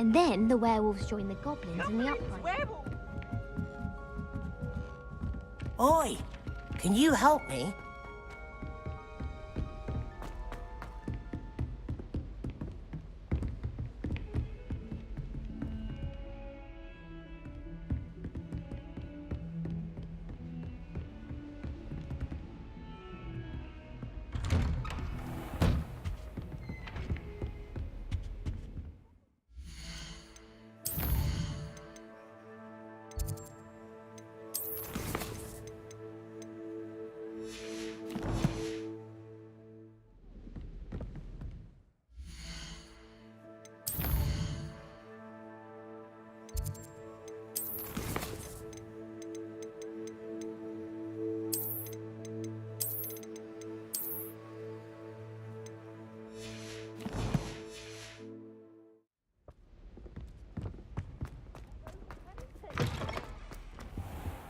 And then the werewolves join the goblins in the uprising. Werewolf! Oi! Can you help me?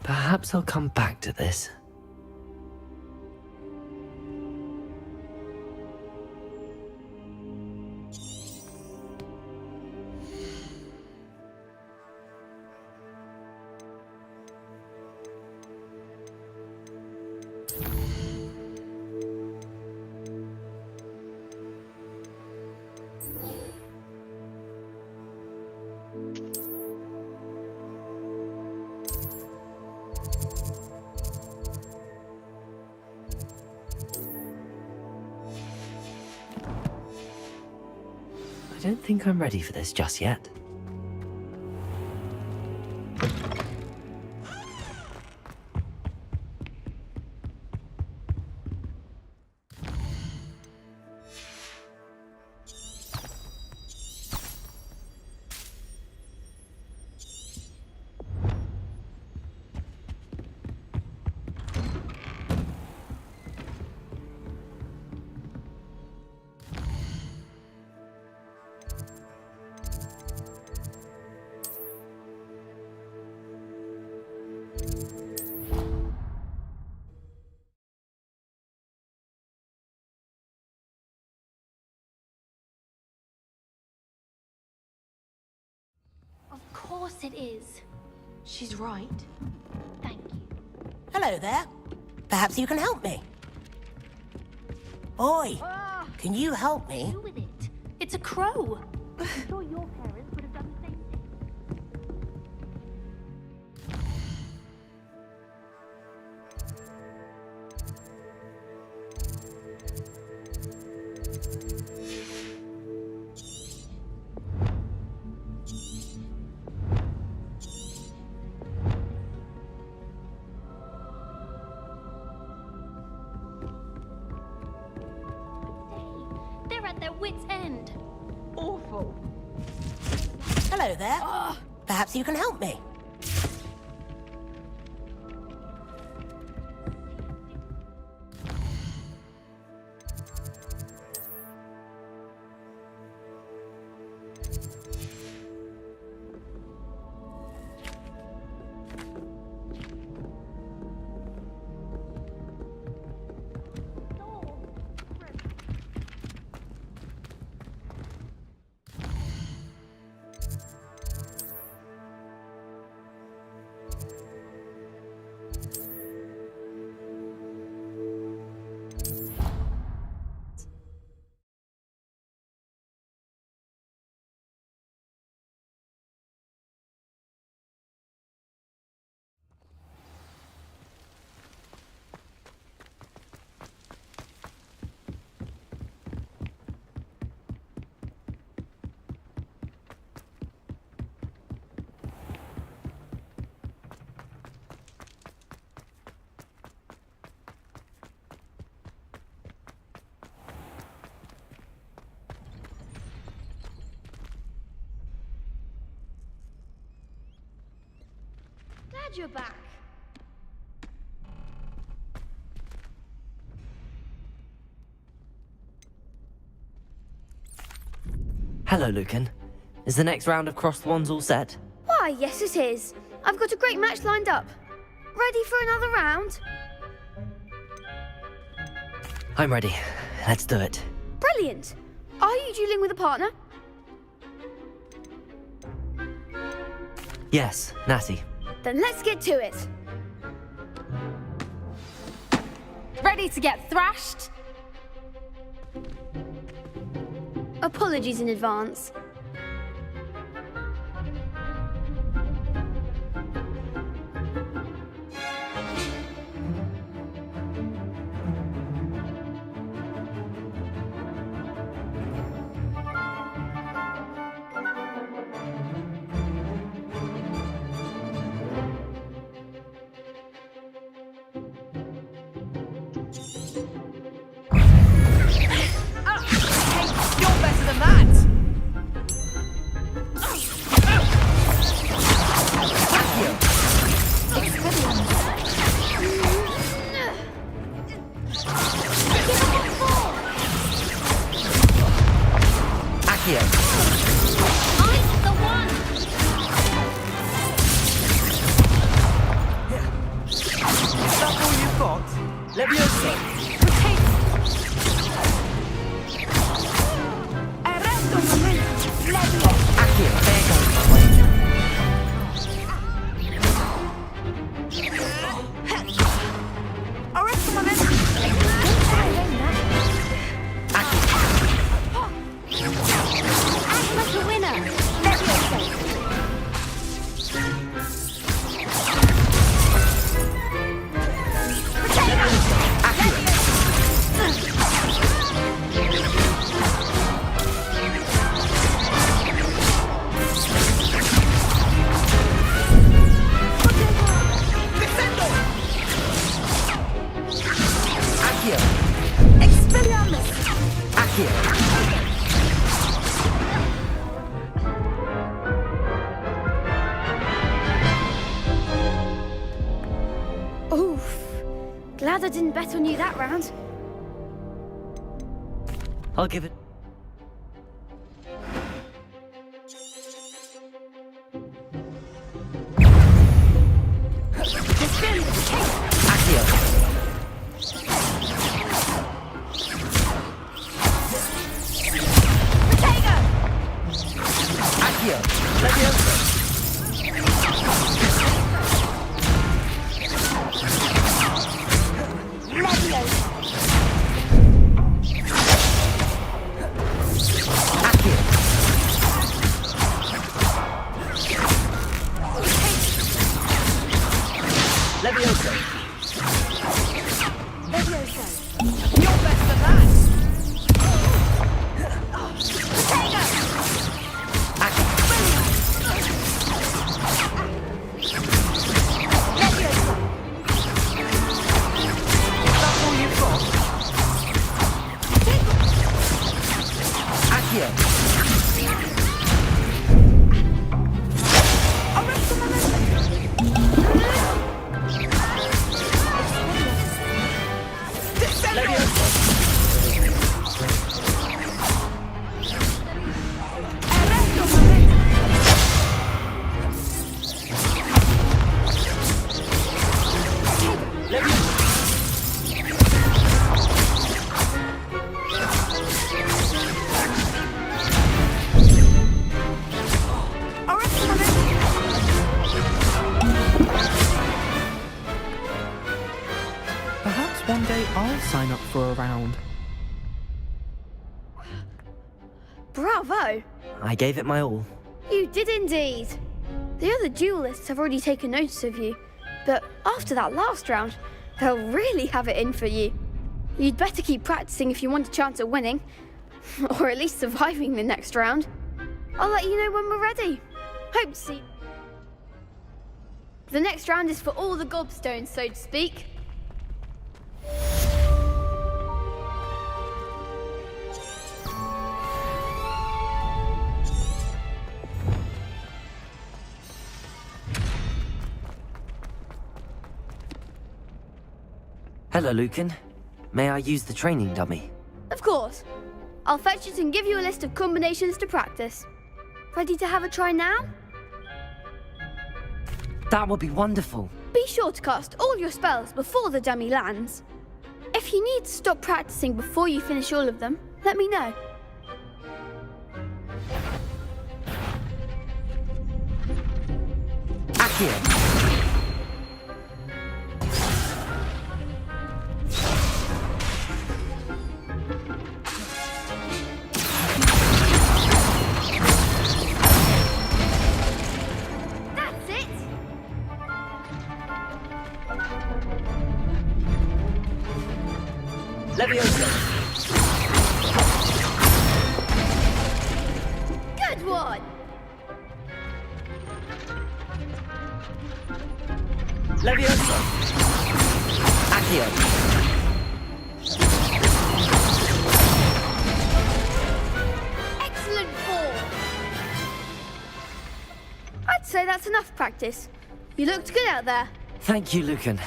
Perhaps I'll come back to this. I don't think I'm ready for this just yet. Of course it is. She's right. Thank you. Hello there. Perhaps you can help me. Oi! Can you help me? Do with it. It's a crow. I'm sure your parents would have done the same thing. They're at their wits' end. Awful. Hello there. Perhaps you can help me. Glad you're back. Hello, Lucan. Is the next round of Cross the Wands all set? Why, yes it is. I've got a great match lined up. Ready for another round? I'm ready. Let's do it. Brilliant. Are you dueling with a partner? Yes, Natty. Then let's get to it. Ready to get thrashed? Apologies in advance. You're better than that! Accio. I'm the one! Is that all you've got? Levioso. Accio. There goes my way. Act like a winner. Levioso. Accio. Expelliarmus. Accio. Oof. Glad I didn't bet on you that round. I'll give it. Accio. Accio. Levioso. Accio. Levioso. You're better than that! Is that all you've got? Accio. Levioso. Perhaps one day I'll sign up for a round. Bravo. I gave it my all. You did indeed. The other duelists have already taken notice of you, but after that last round, they'll really have it in for you. You'd better keep practicing if you want a chance at winning, or at least surviving the next round. I'll let you know when we're ready. Hope to see. The next round is for all the gobstones, so to speak. Hello, Lucan. May I use the training dummy? Of course. I'll fetch it and give you a list of combinations to practice. Ready to have a try now? That would be wonderful. Be sure to cast all your spells before the dummy lands. If you need to stop practicing before you finish all of them, let me know. Accio. That's it! Levioso. Good one! Levioso. Accio. Excellent form! I'd say that's enough practice. You looked good out there. Thank you, Lucan.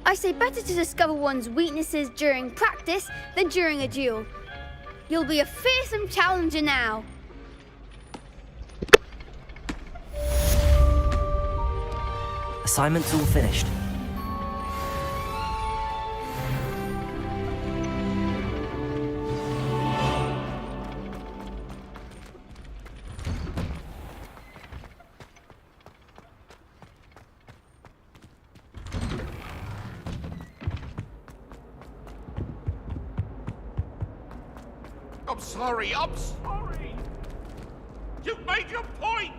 I say better to discover one's weaknesses during practice than during a duel. You'll be a fearsome challenger now. Assignment's all finished. I'm sorry. You've made your point.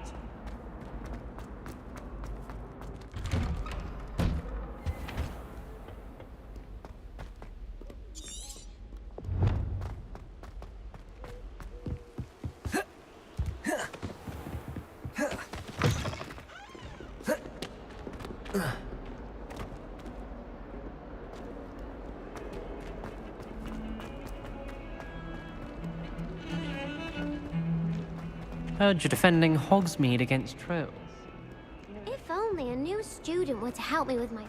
Heard you're defending Hogsmeade against trolls. If only a new student were to help me with my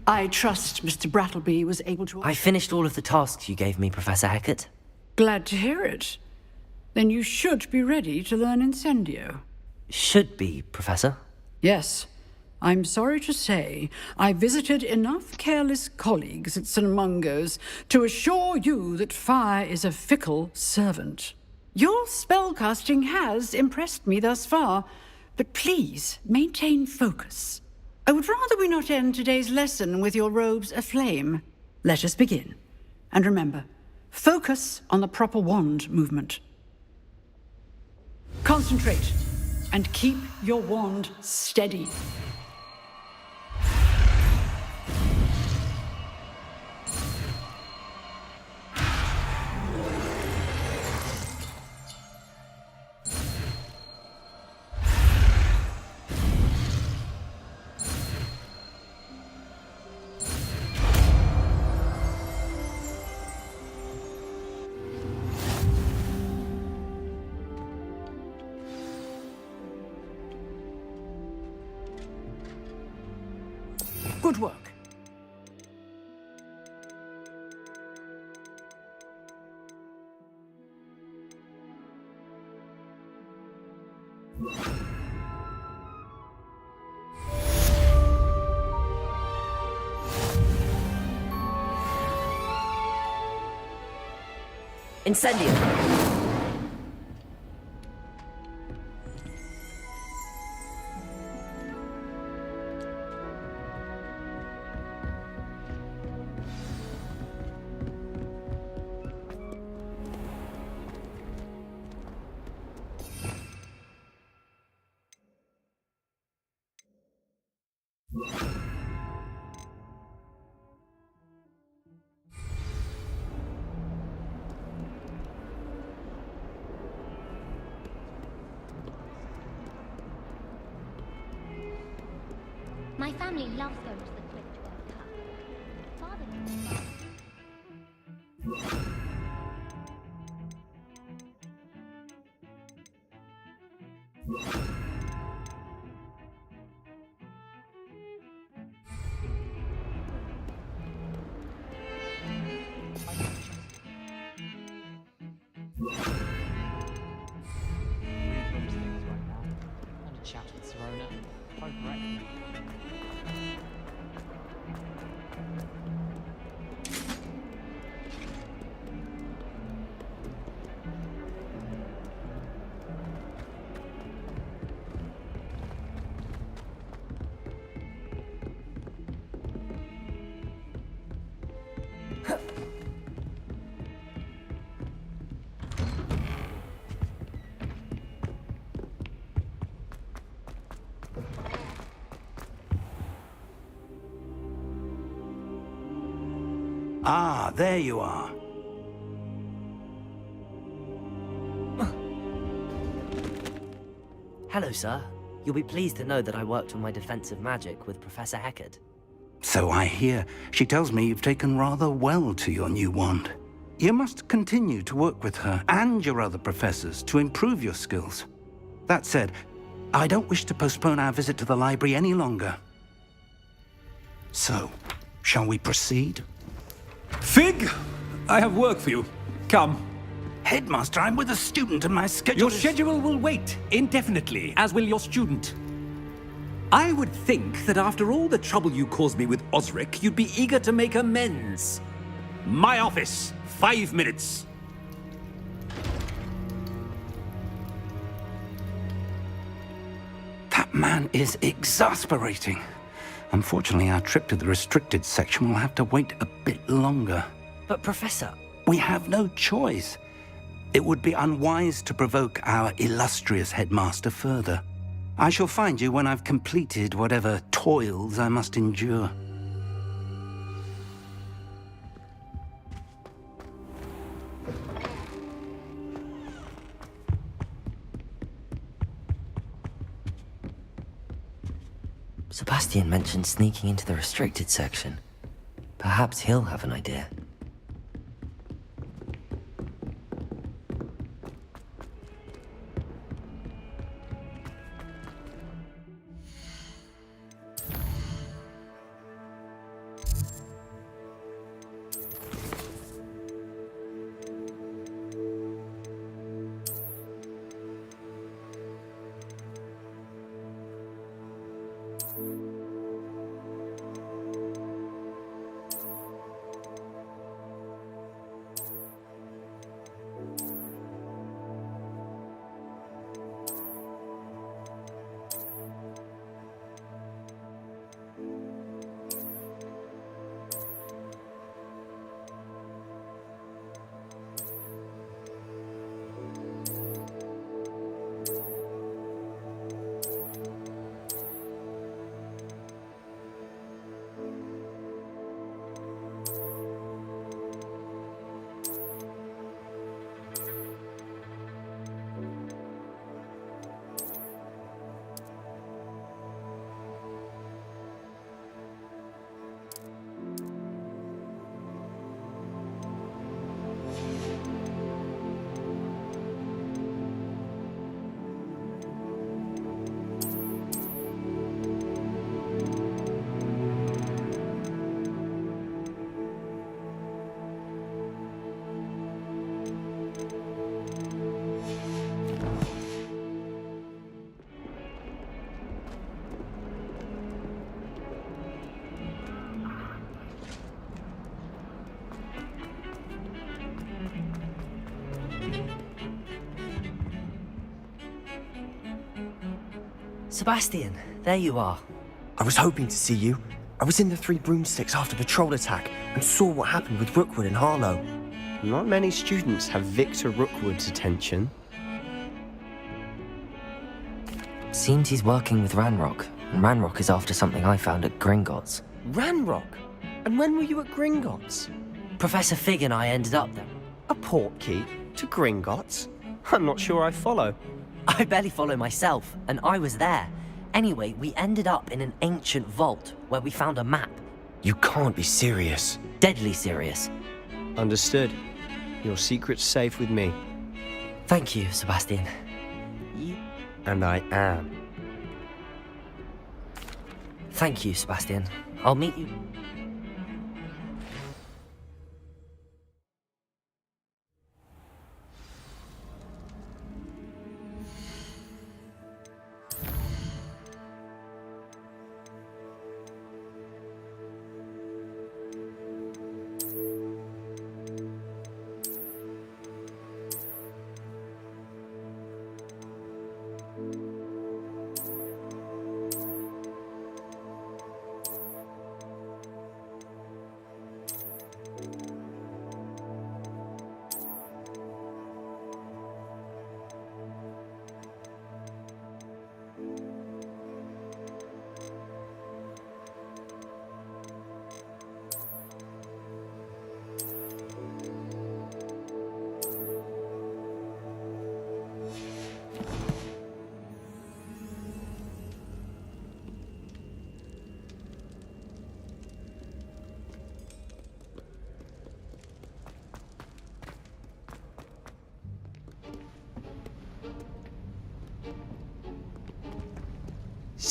I trust Mr. Brattleby was able to... I finished all of the tasks you gave me, Professor Hackett. Glad to hear it. Then you should be ready to learn Incendio. Should be, Professor. Yes. I'm sorry to say, I visited enough careless colleagues at St. Mungo's to assure you that fire is a fickle servant. Your spellcasting has impressed me thus far, but please maintain focus. I would rather we not end today's lesson with your robes aflame. Let us begin. And remember, focus on the proper wand movement. Concentrate, and keep your wand steady. Good work. Incendio. My family loves going to the Quidditch World Cup. Father Ah, there you are. Hello, sir. You'll be pleased to know that I worked on my defensive magic with Professor Heckard. So I hear. She tells me you've taken rather well to your new wand. You must continue to work with her and your other professors to improve your skills. That said, I don't wish to postpone our visit to the library any longer. So, shall we proceed? Fig! I have work for you. Come. Headmaster, I'm with a student and my schedule Your schedule will wait indefinitely, as will your student. I would think that after all the trouble you caused me with Osric, you'd be eager to make amends. My office, 5 minutes. That man is exasperating. Unfortunately, our trip to the restricted section will have to wait a bit longer. But Professor... We have no choice. It would be unwise to provoke our illustrious headmaster further. I shall find you when I've completed whatever toils I must endure. Sebastian mentioned sneaking into the restricted section. Perhaps he'll have an idea. Sebastian, there you are. I was hoping to see you. I was in the Three Broomsticks after the troll attack and saw what happened with Rookwood and Harlow. Not many students have Victor Rookwood's attention. Seems he's working with Ranrock, and Ranrock is after something I found at Gringotts. Ranrock? And when were you at Gringotts? Professor Fig and I ended up there. A portkey to Gringotts? I'm not sure I follow. I barely follow myself, and I was there. Anyway, we ended up in an ancient vault where we found a map. You can't be serious. Deadly serious. Understood. Your secret's safe with me. Thank you, Sebastian. And I am. Thank you, Sebastian. I'll meet you...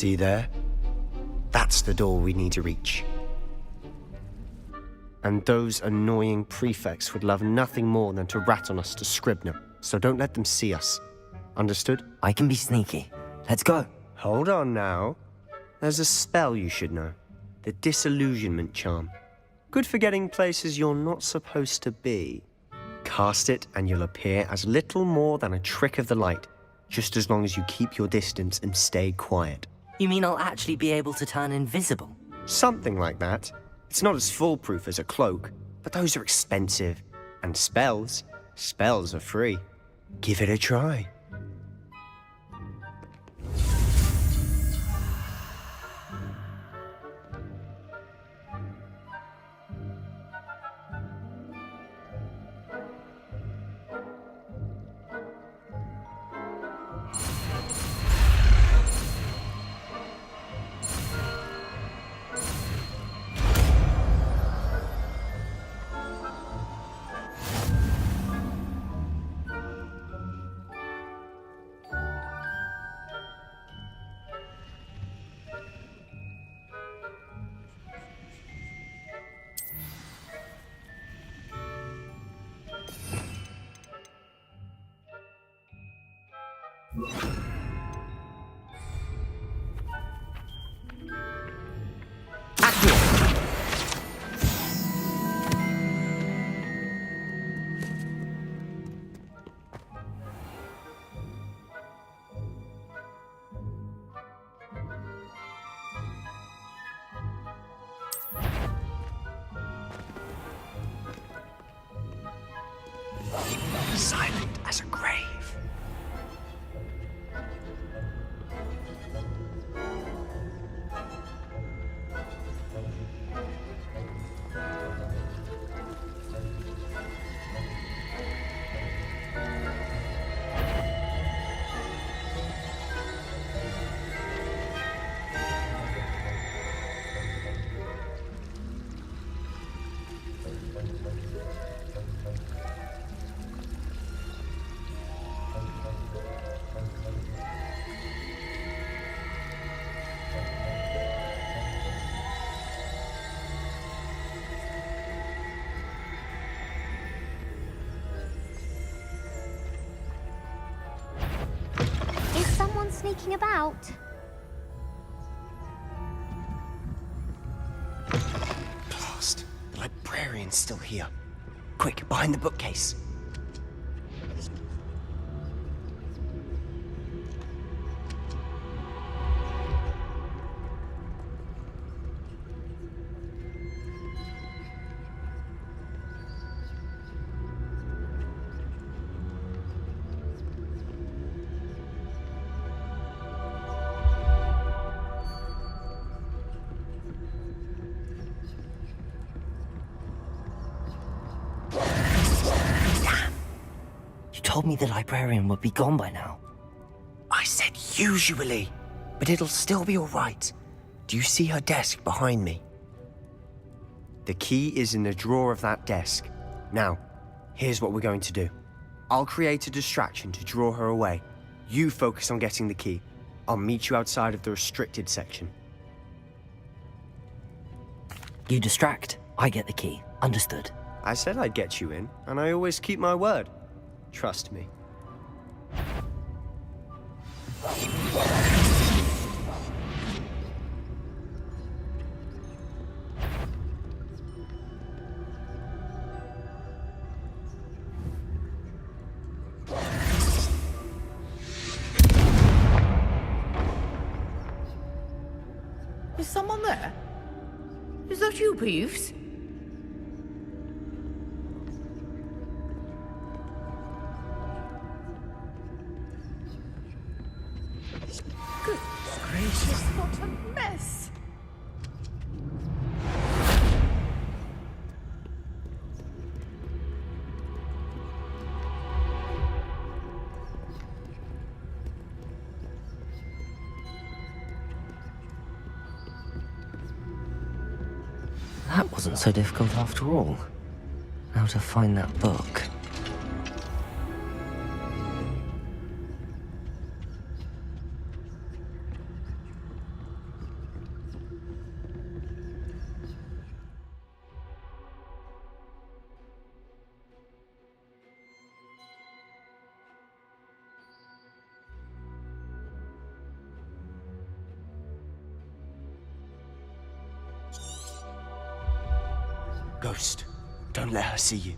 See there? That's the door we need to reach. And those annoying prefects would love nothing more than to rat on us to Scribner, so don't let them see us. Understood? I can be sneaky. Let's go. Hold on now. There's a spell you should know. The Disillusionment Charm. Good for getting places you're not supposed to be. Cast it and you'll appear as little more than a trick of the light, just as long as you keep your distance and stay quiet. You mean I'll actually be able to turn invisible? Something like that. It's not as foolproof as a cloak, but those are expensive. And spells are free. Give it a try. Silent as a grave. Is someone sneaking about? Blast. The librarian's still here. Quick, behind the bookcase. You told me the librarian would be gone by now. I said usually, but it'll still be all right. Do you see her desk behind me? The key is in the drawer of that desk. Now, here's what we're going to do. I'll create a distraction to draw her away. You focus on getting the key. I'll meet you outside of the restricted section. You distract, I get the key. Understood. I said I'd get you in, and I always keep my word. Trust me. Is someone there? Is that you, Peeves? Good gracious, what a mess! That wasn't so difficult after all. Now to find that book. Ghost, don't let her see you.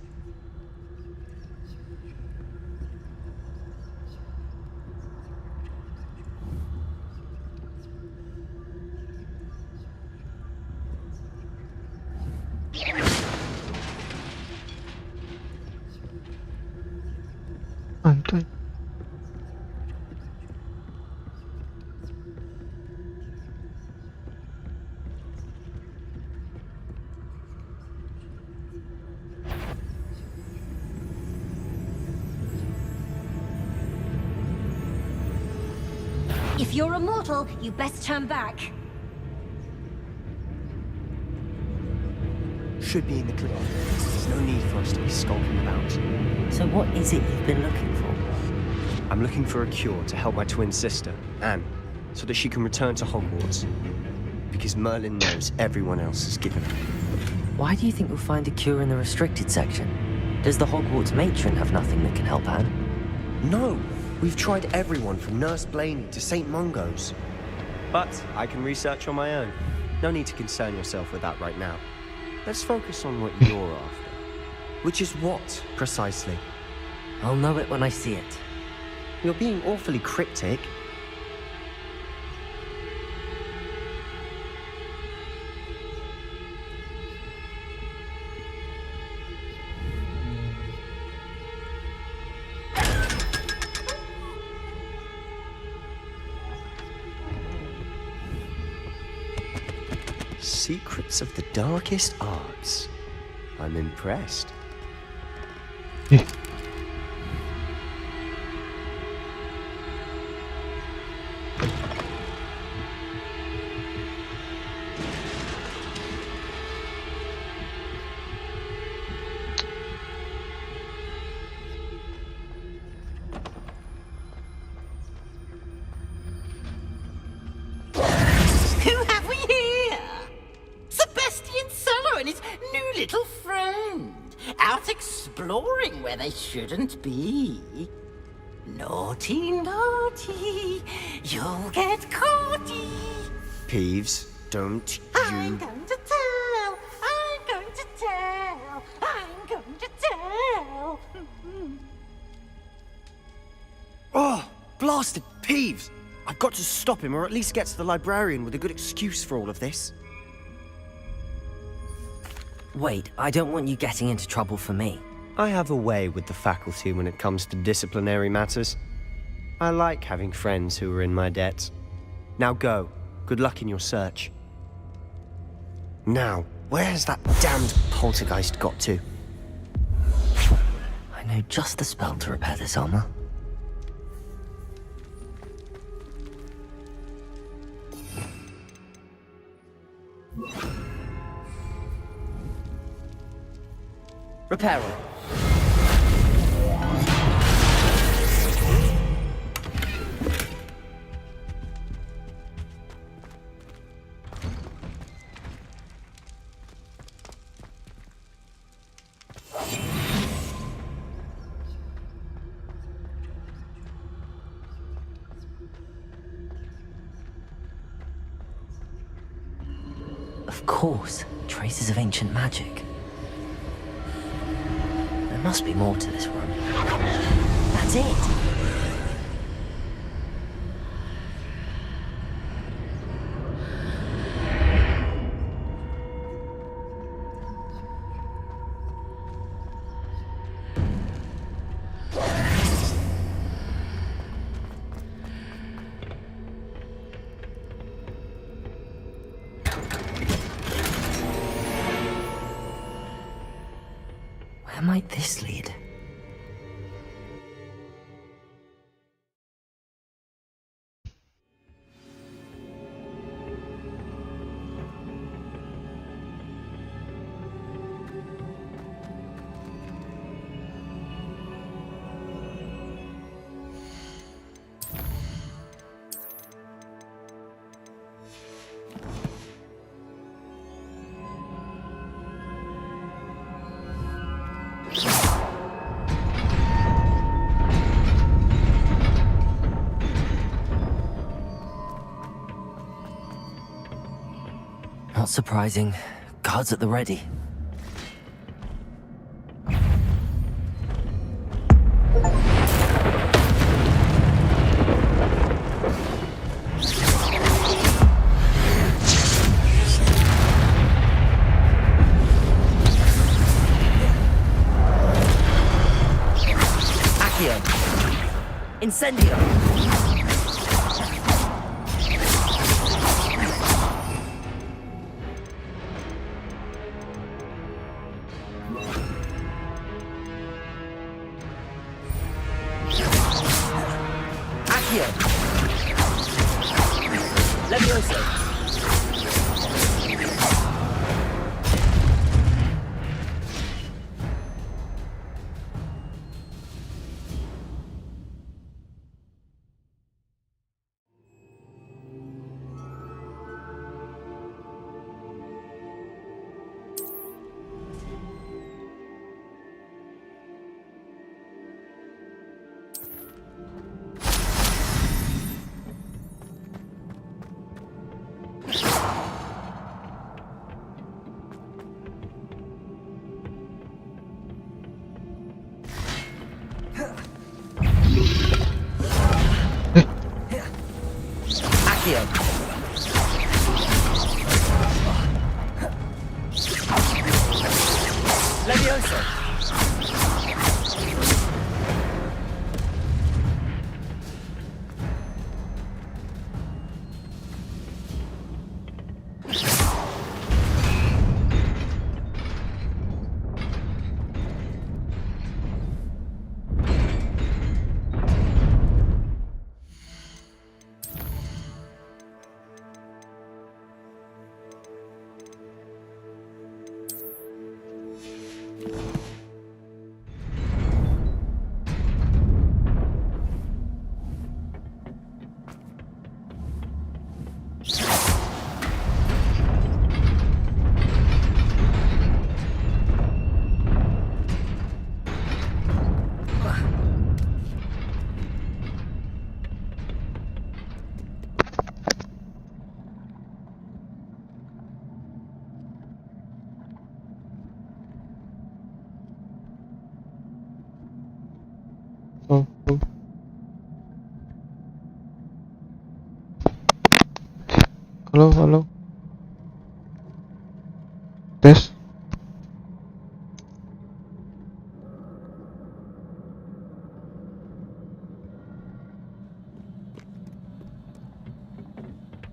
If you're a mortal, you best turn back. Should be in the clip. There's no need for us to be skulking about. So what is it you've been looking for? I'm looking for a cure to help my twin sister, Anne, so that she can return to Hogwarts. Because Merlin knows everyone else is given her. Why do you think you'll find a cure in the restricted section? Does the Hogwarts matron have nothing that can help Anne? No! We've tried everyone from Nurse Blaney to St. Mungo's. But I can research on my own. No need to concern yourself with that right now. Let's focus on what you're after. Which is what, precisely? I'll know it when I see it. You're being awfully cryptic. Secrets of the darkest arts. I'm impressed. Who have we here? Sebastian Solo and his new little friend. Out exploring where they shouldn't be. Naughty, naughty. You'll get caughty. Peeves, don't I'm you... going to tell. I'm going to tell. I'm going to tell. Oh, blasted Peeves! I've got to stop him, or at least get to the librarian with a good excuse for all of this. Wait, I don't want you getting into trouble for me. I have a way with the faculty when it comes to disciplinary matters. I like having friends who are in my debt. Now go. Good luck in your search. Now, where has that damned poltergeist got to? I know just the spell to repair this armor. Repairer. Of course, traces of ancient magic. There must be more to this room. That's it! Where might this lead? Not surprising. Guards at the ready. Incendio! Accio! Levioso! Accio! Levioso! Oh. Halo. Tes.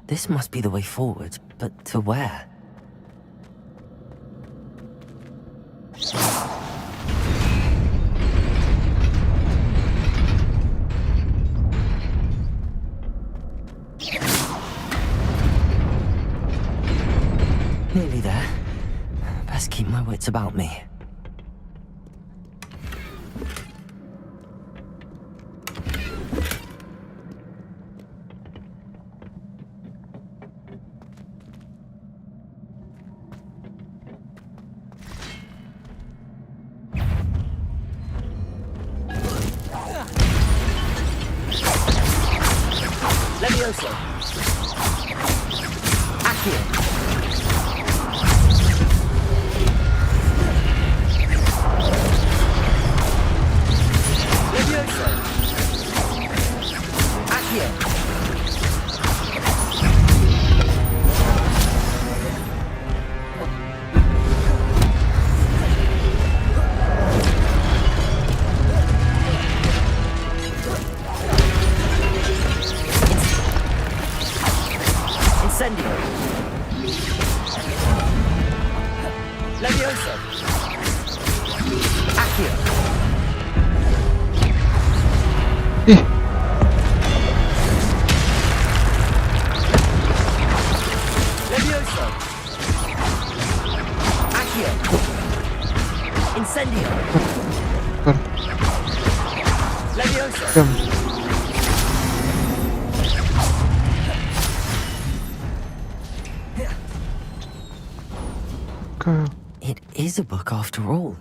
This must be the way forward, but to where? Nearly there. Best keep my wits about me. Levioso! Accio! Incendio! Levioso! Accio! Levioso! Accio! Incendio! Levioso! It is a book after all.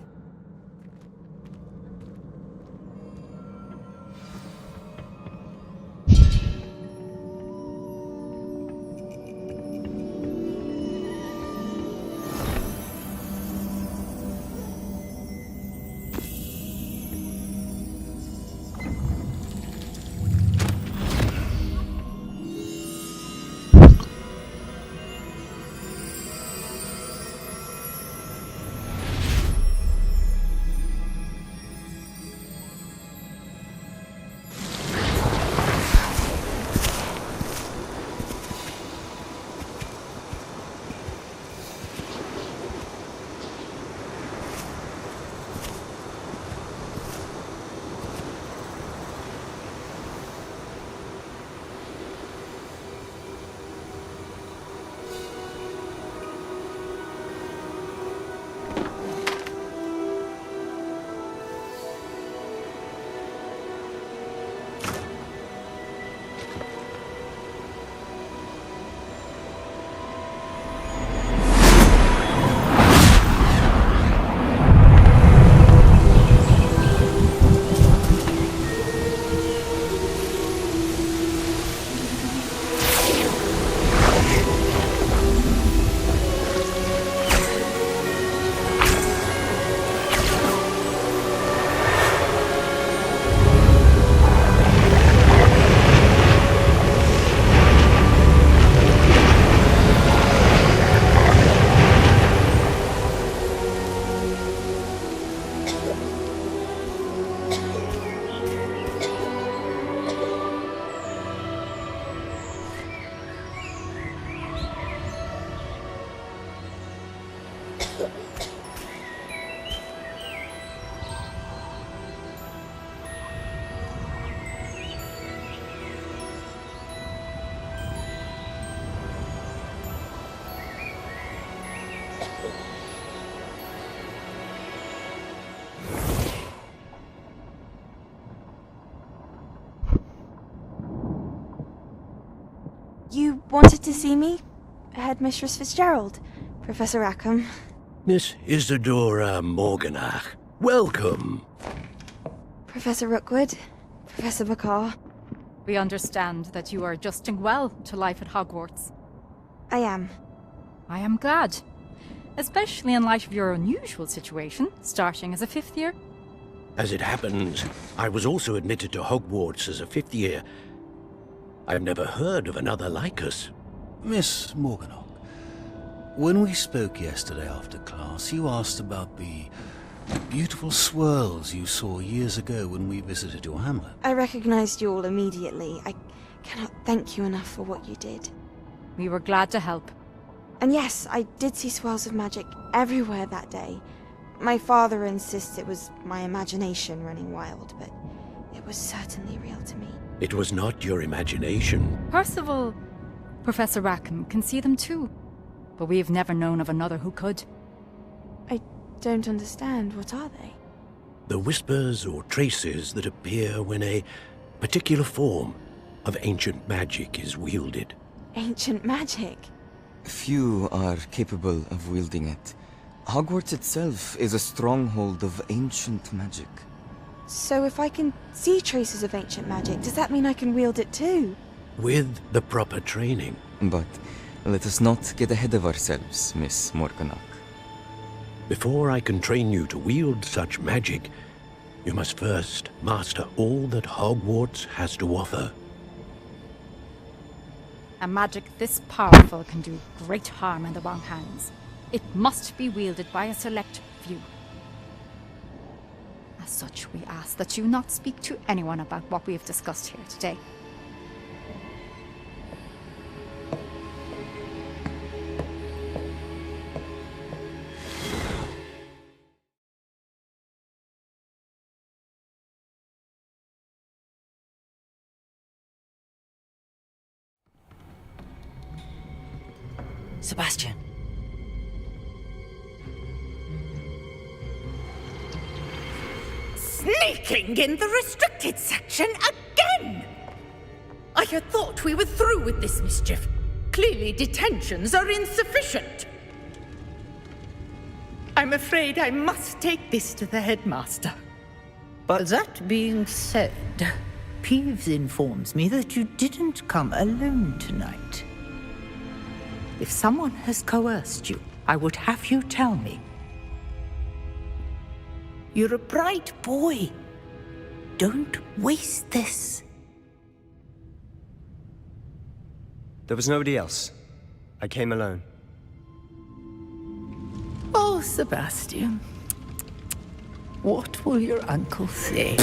wanted to see me? Headmistress Fitzgerald, Professor Rackham. Miss Isadora Morganach, welcome. Professor Rookwood, Professor Bakar. We understand that you are adjusting well to life at Hogwarts. I am. I am glad. Especially in light of your unusual situation, starting as a 5th year. As it happens, I was also admitted to Hogwarts as a 5th year. I've never heard of another like us. Miss Morganach, when we spoke yesterday after class, you asked about the beautiful swirls you saw years ago when we visited your hamlet. I recognized you all immediately. I cannot thank you enough for what you did. We were glad to help. And yes, I did see swirls of magic everywhere that day. My father insists it was my imagination running wild, but it was certainly real to me. It was not your imagination. Percival, Professor Rackham can see them too. But we've never known of another who could. I don't understand. What are they? The whispers or traces that appear when a particular form of ancient magic is wielded. Ancient magic? Few are capable of wielding it. Hogwarts itself is a stronghold of ancient magic. So if I can see traces of ancient magic, does that mean I can wield it too? With the proper training. But let us not get ahead of ourselves, Miss Morganach. Before I can train you to wield such magic, you must first master all that Hogwarts has to offer. A magic this powerful can do great harm in the wrong hands. It must be wielded by a select few. As such, we ask that you not speak to anyone about what we have discussed here today. Sebastian. Sneaking in the restricted section again! I had thought we were through with this mischief. Clearly detentions are insufficient. I'm afraid I must take this to the headmaster. But that being said, Peeves informs me that you didn't come alone tonight. If someone has coerced you, I would have you tell me. You're a bright boy. Don't waste this. There was nobody else. I came alone. Oh, Sebastian. What will your uncle say?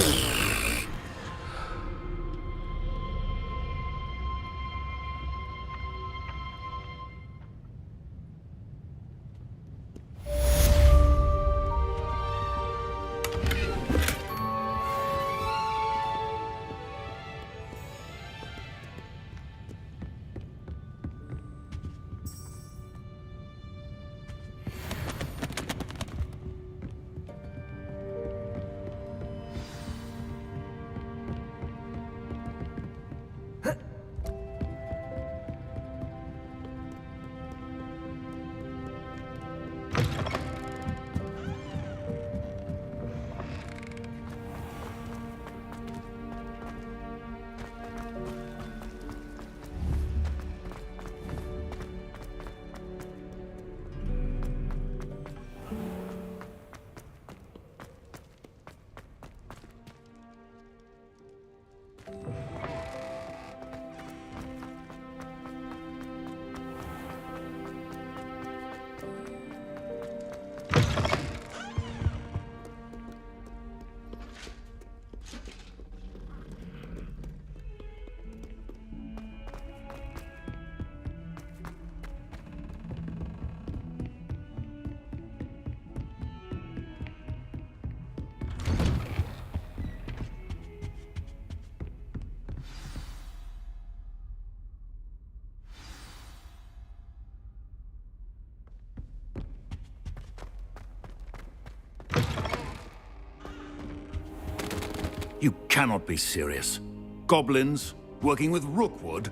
You cannot be serious. Goblins working with Rookwood?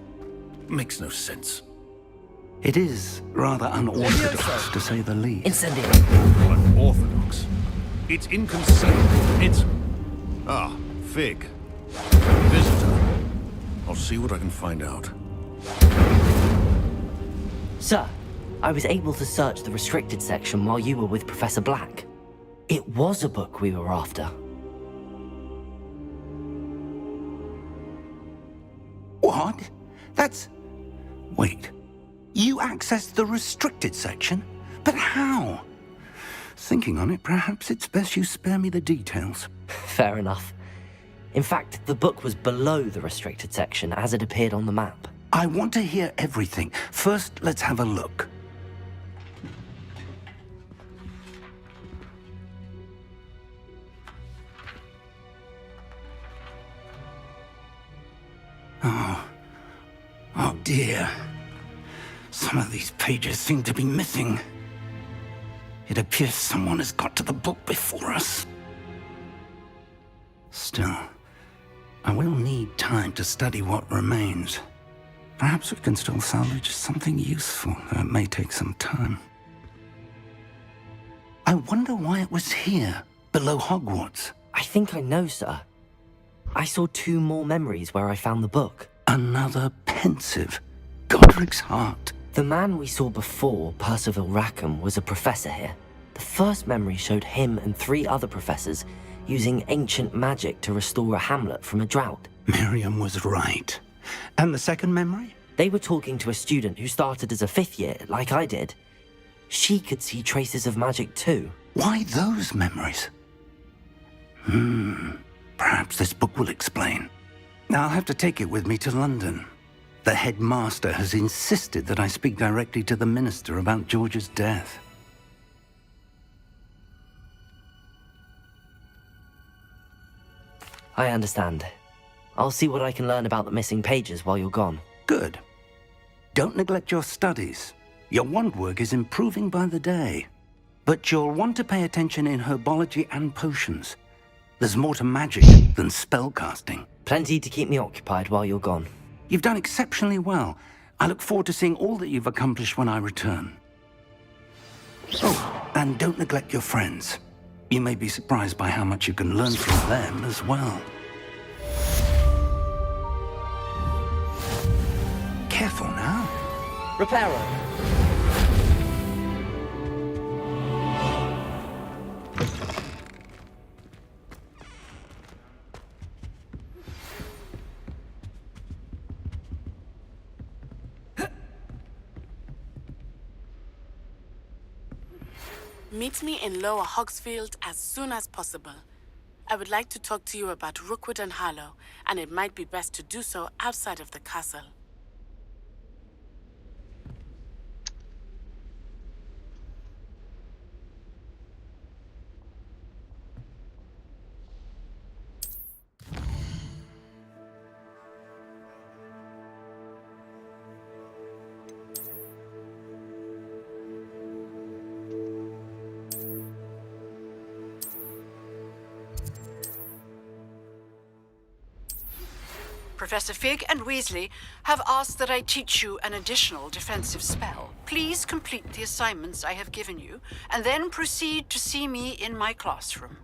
Makes no sense. It is rather unorthodox, to say the least. Incendio. Unorthodox? It's inconceivable. It's... Ah, Fig. Visitor. I'll see what I can find out. Sir, I was able to search the restricted section while you were with Professor Black. It was a book we were after. What? That's... Wait. You accessed the restricted section? But how? Thinking on it, perhaps it's best you spare me the details. Fair enough. In fact, the book was below the restricted section as it appeared on the map. I want to hear everything. First, let's have a look. Oh dear. Some of these pages seem to be missing. It appears someone has got to the book before us. Still, I will need time to study what remains. Perhaps we can still salvage something useful, though it may take some time. I wonder why it was here, below Hogwarts. I think I know, sir. I saw 2 more memories where I found the book. Another pensive. Godric's heart. The man we saw before, Percival Rackham, was a professor here. The first memory showed him and 3 other professors using ancient magic to restore a hamlet from a drought. Miriam was right. And the second memory? They were talking to a student who started as a 5th year, like I did. She could see traces of magic too. Why those memories? Perhaps this book will explain. I'll have to take it with me to London. The headmaster has insisted that I speak directly to the minister about George's death. I understand. I'll see what I can learn about the missing pages while you're gone. Good. Don't neglect your studies. Your wand work is improving by the day. But you'll want to pay attention in herbology and potions. There's more to magic than spellcasting. Plenty to keep me occupied while you're gone. You've done exceptionally well. I look forward to seeing all that you've accomplished when I return. Oh, and don't neglect your friends. You may be surprised by how much you can learn from them as well. Careful now. Reparo. Meet me in Lower Hogsfield as soon as possible. I would like to talk to you about Rookwood and Harlow, and it might be best to do so outside of the castle. Professor Fig and Weasley have asked that I teach you an additional defensive spell. Please complete the assignments I have given you, and then proceed to see me in my classroom.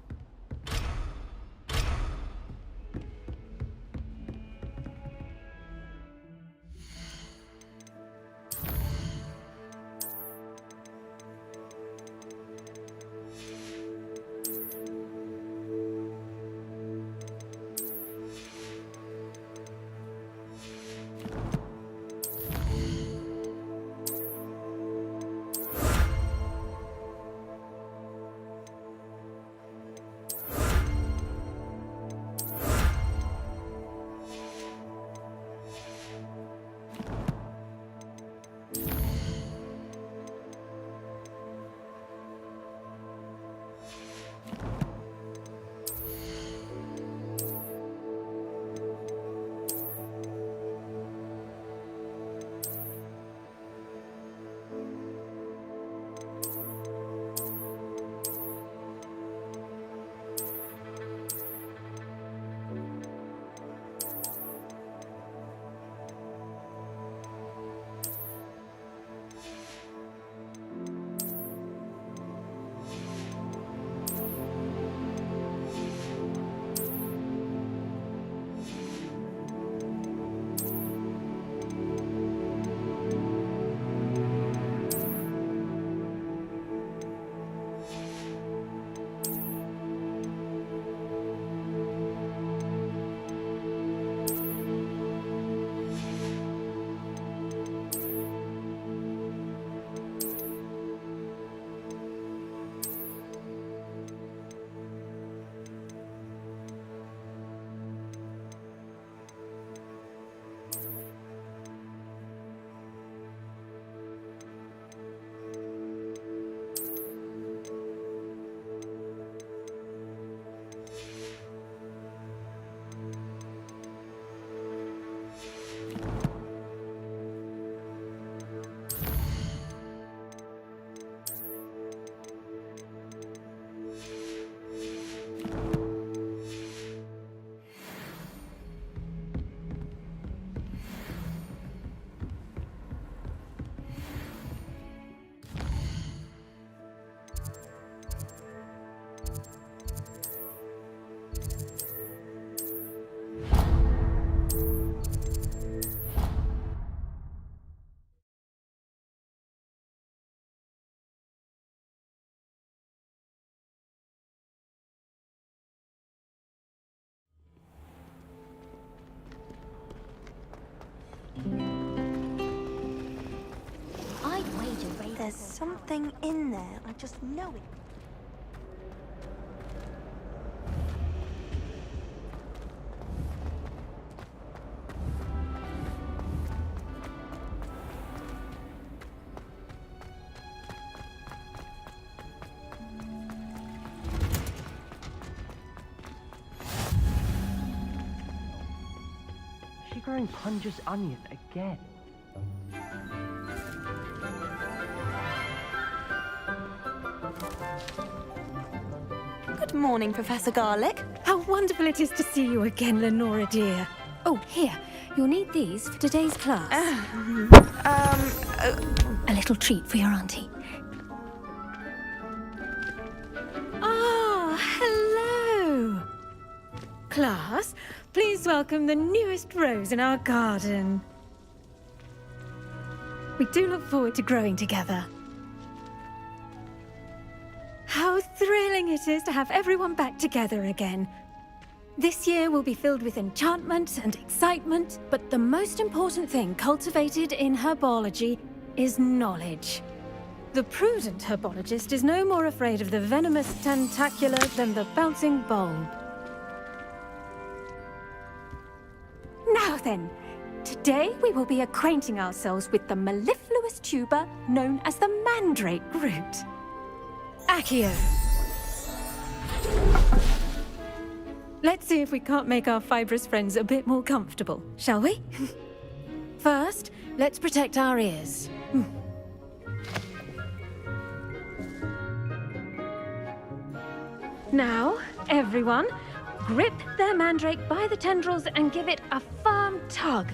There's something in there. I just know it. Is she growing Punja's onion again? Good morning, Professor Garlic. How wonderful it is to see you again, Lenora dear. Oh, here. You'll need these for today's class. A little treat for your auntie. Ah, hello. Class, please welcome the newest rose in our garden. We do look forward to growing together. How thrilling it is to have everyone back together again. This year will be filled with enchantment and excitement, but the most important thing cultivated in herbology is knowledge. The prudent herbologist is no more afraid of the venomous tentacula than the bouncing bulb. Now then, today we will be acquainting ourselves with the mellifluous tuber known as the mandrake root. Accio. Let's see if we can't make our fibrous friends a bit more comfortable, shall we? First, let's protect our ears. Now, everyone, grip their mandrake by the tendrils and give it a firm tug.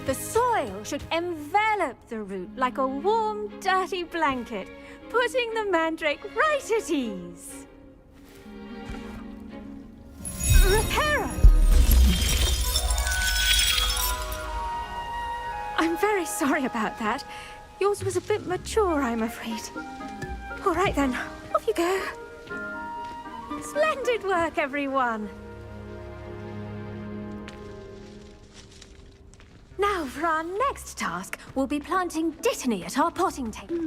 The soil should envelop the root like a warm, dirty blanket, putting the mandrake right at ease. Reparo! I'm very sorry about that. Yours was a bit mature, I'm afraid. All right then, off you go. Splendid work, everyone. Now, for our next task, we'll be planting dittany at our potting table.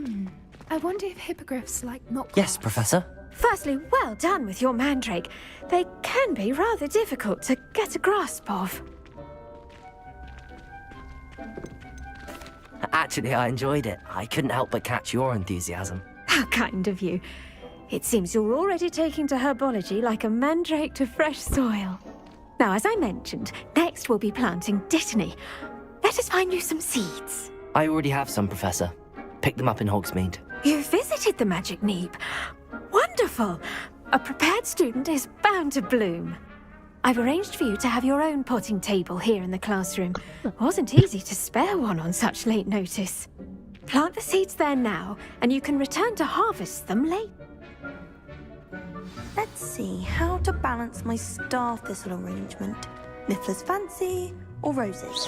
I wonder if hippogriffs like mock. Yes, Professor. Firstly, well done with your mandrake. They can be rather difficult to get a grasp of. Actually, I enjoyed it. I couldn't help but catch your enthusiasm. How kind of you. It seems you're already taking to herbology like a mandrake to fresh soil. Now, as I mentioned, next we'll be planting dittany. Let us find you some seeds. I already have some, Professor. Picked them up in Hogsmeade. You visited the Magic Neep. Wonderful! A prepared student is bound to bloom. I've arranged for you to have your own potting table here in the classroom. It wasn't easy to spare one on such late notice. Plant the seeds there now, and you can return to harvest them later. Let's see how to balance my star thistle arrangement. Niffler's fancy or roses?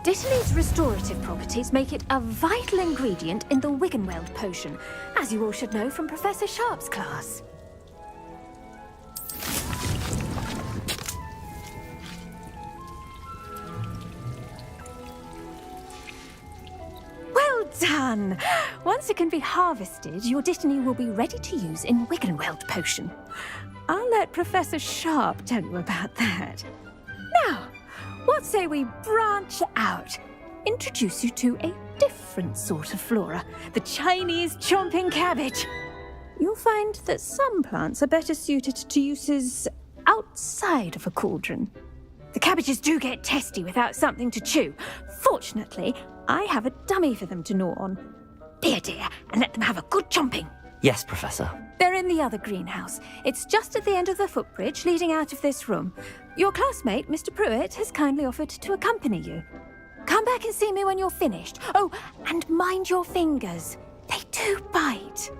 Dittany's restorative properties make it a vital ingredient in the Wiggenweld potion, as you all should know from Professor Sharp's class. Well done! Once it can be harvested, your dittany will be ready to use in Wiggenweld potion. I'll let Professor Sharp tell you about that. Now, what say we branch out? Introduce you to a different sort of flora, the Chinese chomping cabbage. You'll find that some plants are better suited to uses outside of a cauldron. The cabbages do get testy without something to chew. Fortunately, I have a dummy for them to gnaw on. Be a dear and let them have a good chomping. Yes, Professor. They're in the other greenhouse. It's just at the end of the footbridge leading out of this room. Your classmate, Mr. Pruitt, has kindly offered to accompany you. Come back and see me when you're finished. Oh, and mind your fingers. They do bite.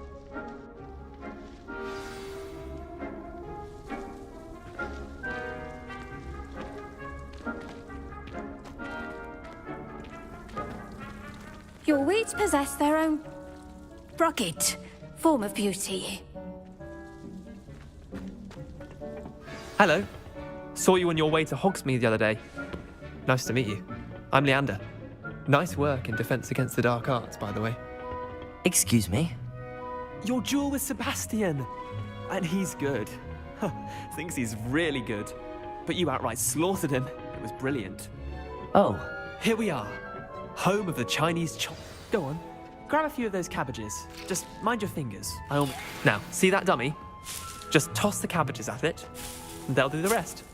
Your weeds possess their own rugged form of beauty. Hello. Saw you on your way to Hogsmeade the other day. Nice to meet you. I'm Leander. Nice work in Defense Against the Dark Arts, by the way. Excuse me? Your duel with Sebastian. And he's good. Thinks he's really good. But you outright slaughtered him. It was brilliant. Oh. Here we are. Home of the Chinese chop. Go on. Grab a few of those cabbages. Just mind your fingers. Now, see that dummy? Just toss the cabbages at it, and they'll do the rest.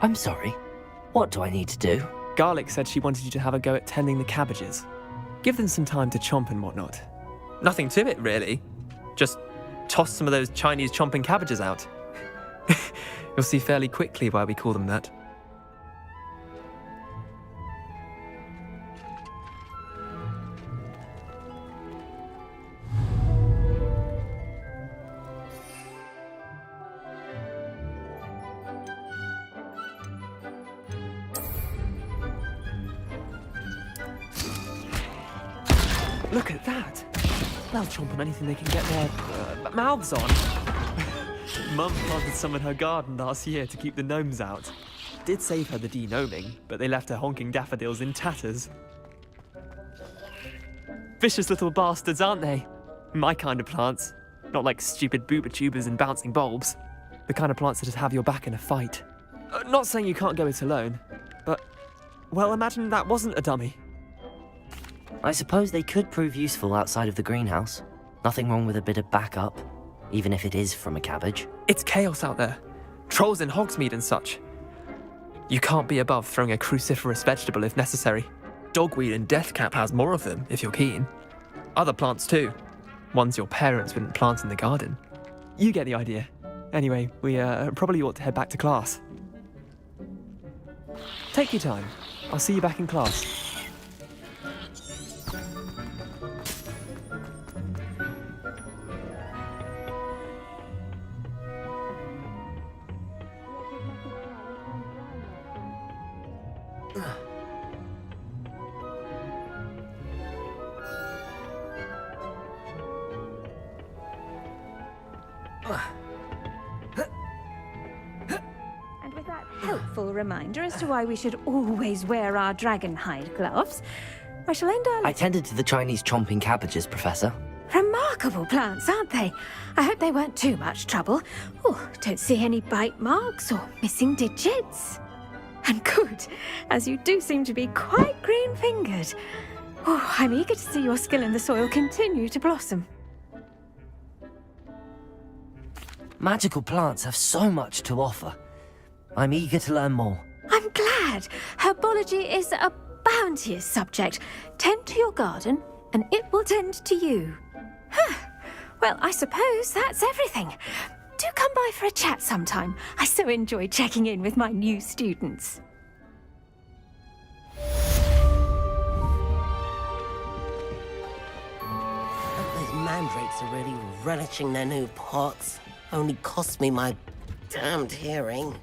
I'm sorry. What do I need to do? Garlic said she wanted you to have a go at tending the cabbages. Give them some time to chomp and whatnot. Nothing to it, really. Just toss some of those Chinese chomping cabbages out. You'll see fairly quickly why we call them that. Look at that! They'll chomp on anything they can get their mouths on. Mum planted some in her garden last year to keep the gnomes out. Did save her the de-gnoming, but they left her honking daffodils in tatters. Vicious little bastards, aren't they? My kind of plants. Not like stupid booba tubers and bouncing bulbs. The kind of plants that just have your back in a fight. Not saying you can't go it alone, but, well, imagine that wasn't a dummy. I suppose they could prove useful outside of the greenhouse. Nothing wrong with a bit of backup, even if it is from a cabbage. It's chaos out there. Trolls in Hogsmeade and such. You can't be above throwing a cruciferous vegetable if necessary. Dogweed and deathcap has more of them, if you're keen. Other plants too. Ones your parents wouldn't plant in the garden. You get the idea. Anyway, we probably ought to head back to class. Take your time. I'll see you back in class. And with that helpful reminder as to why we should always wear our dragon hide gloves, I shall end our... I tended to the Chinese chomping cabbages, Professor. Remarkable plants, aren't they? I hope they weren't too much trouble. Oh, don't see any bite marks or missing digits. And good, as you do seem to be quite green-fingered. Oh, I'm eager to see your skill in the soil continue to blossom. Magical plants have so much to offer. I'm eager to learn more. I'm glad. Herbology is a bounteous subject. Tend to your garden, and it will tend to you. Well, I suppose that's everything. Do come by for a chat sometime. I so enjoy checking in with my new students. Those mandrakes are really relishing their new pots. Only cost me my damned hearing.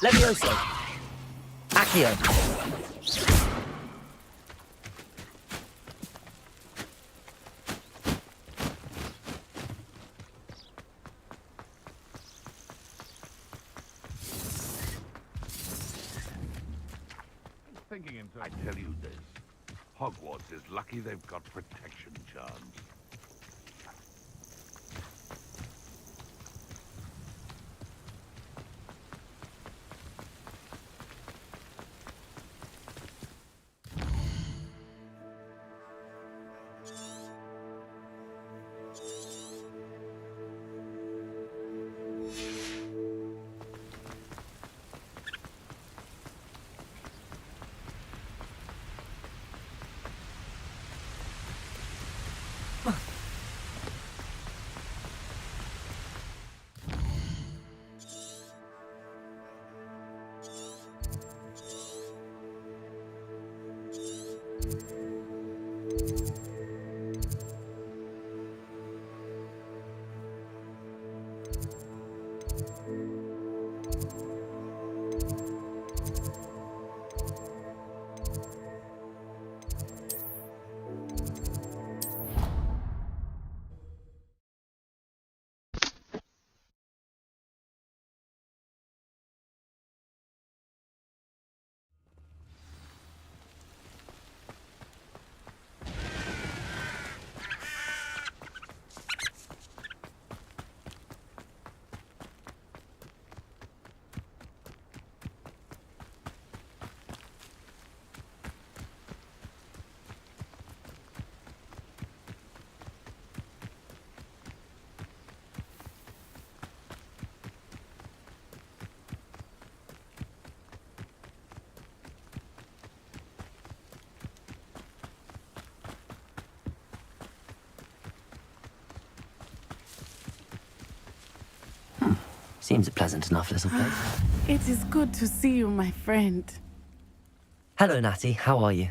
Levioso! Accio! Thinking I tell you this. Hogwarts is lucky they've got protection charms. Seems a pleasant enough little place. It is good to see you, my friend. Hello, Natty. How are you?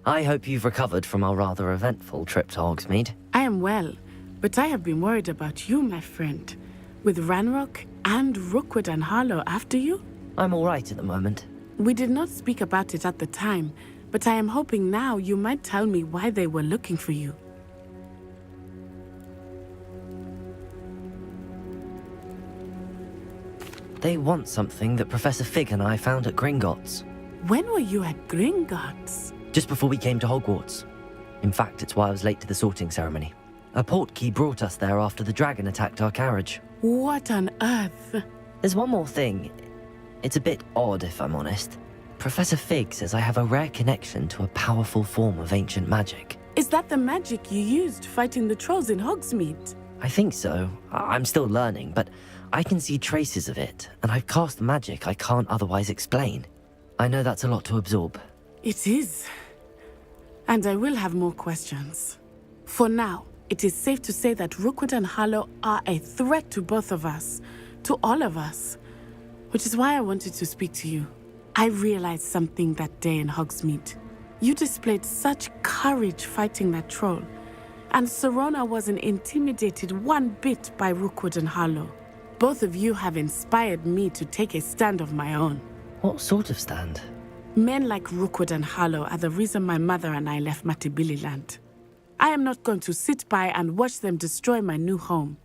I hope you've recovered from our rather eventful trip to Hogsmeade. I am well, but I have been worried about you, my friend. With Ranrock and Rookwood and Harlow after you? I'm all right at the moment. We did not speak about it at the time, but I am hoping now you might tell me why they were looking for you. They want something that Professor Fig and I found at Gringotts. When were you at Gringotts? Just before we came to Hogwarts. In fact, it's why I was late to the sorting ceremony. A portkey brought us there after the dragon attacked our carriage. What on earth? There's one more thing. It's a bit odd, if I'm honest. Professor Fig says I have a rare connection to a powerful form of ancient magic. Is that the magic you used fighting the trolls in Hogsmeade? I think so. I'm still learning, but I can see traces of it, and I've cast magic I can't otherwise explain. I know that's a lot to absorb. It is. And I will have more questions. For now, it is safe to say that Rookwood and Harlow are a threat to both of us, to all of us, which is why I wanted to speak to you. I realized something that day in Hogsmeade. You displayed such courage fighting that troll, and Serona wasn't intimidated one bit by Rookwood and Harlow. Both of you have inspired me to take a stand of my own. What sort of stand? Men like Rookwood and Harlow are the reason my mother and I left Matabeleland. I am not going to sit by and watch them destroy my new home.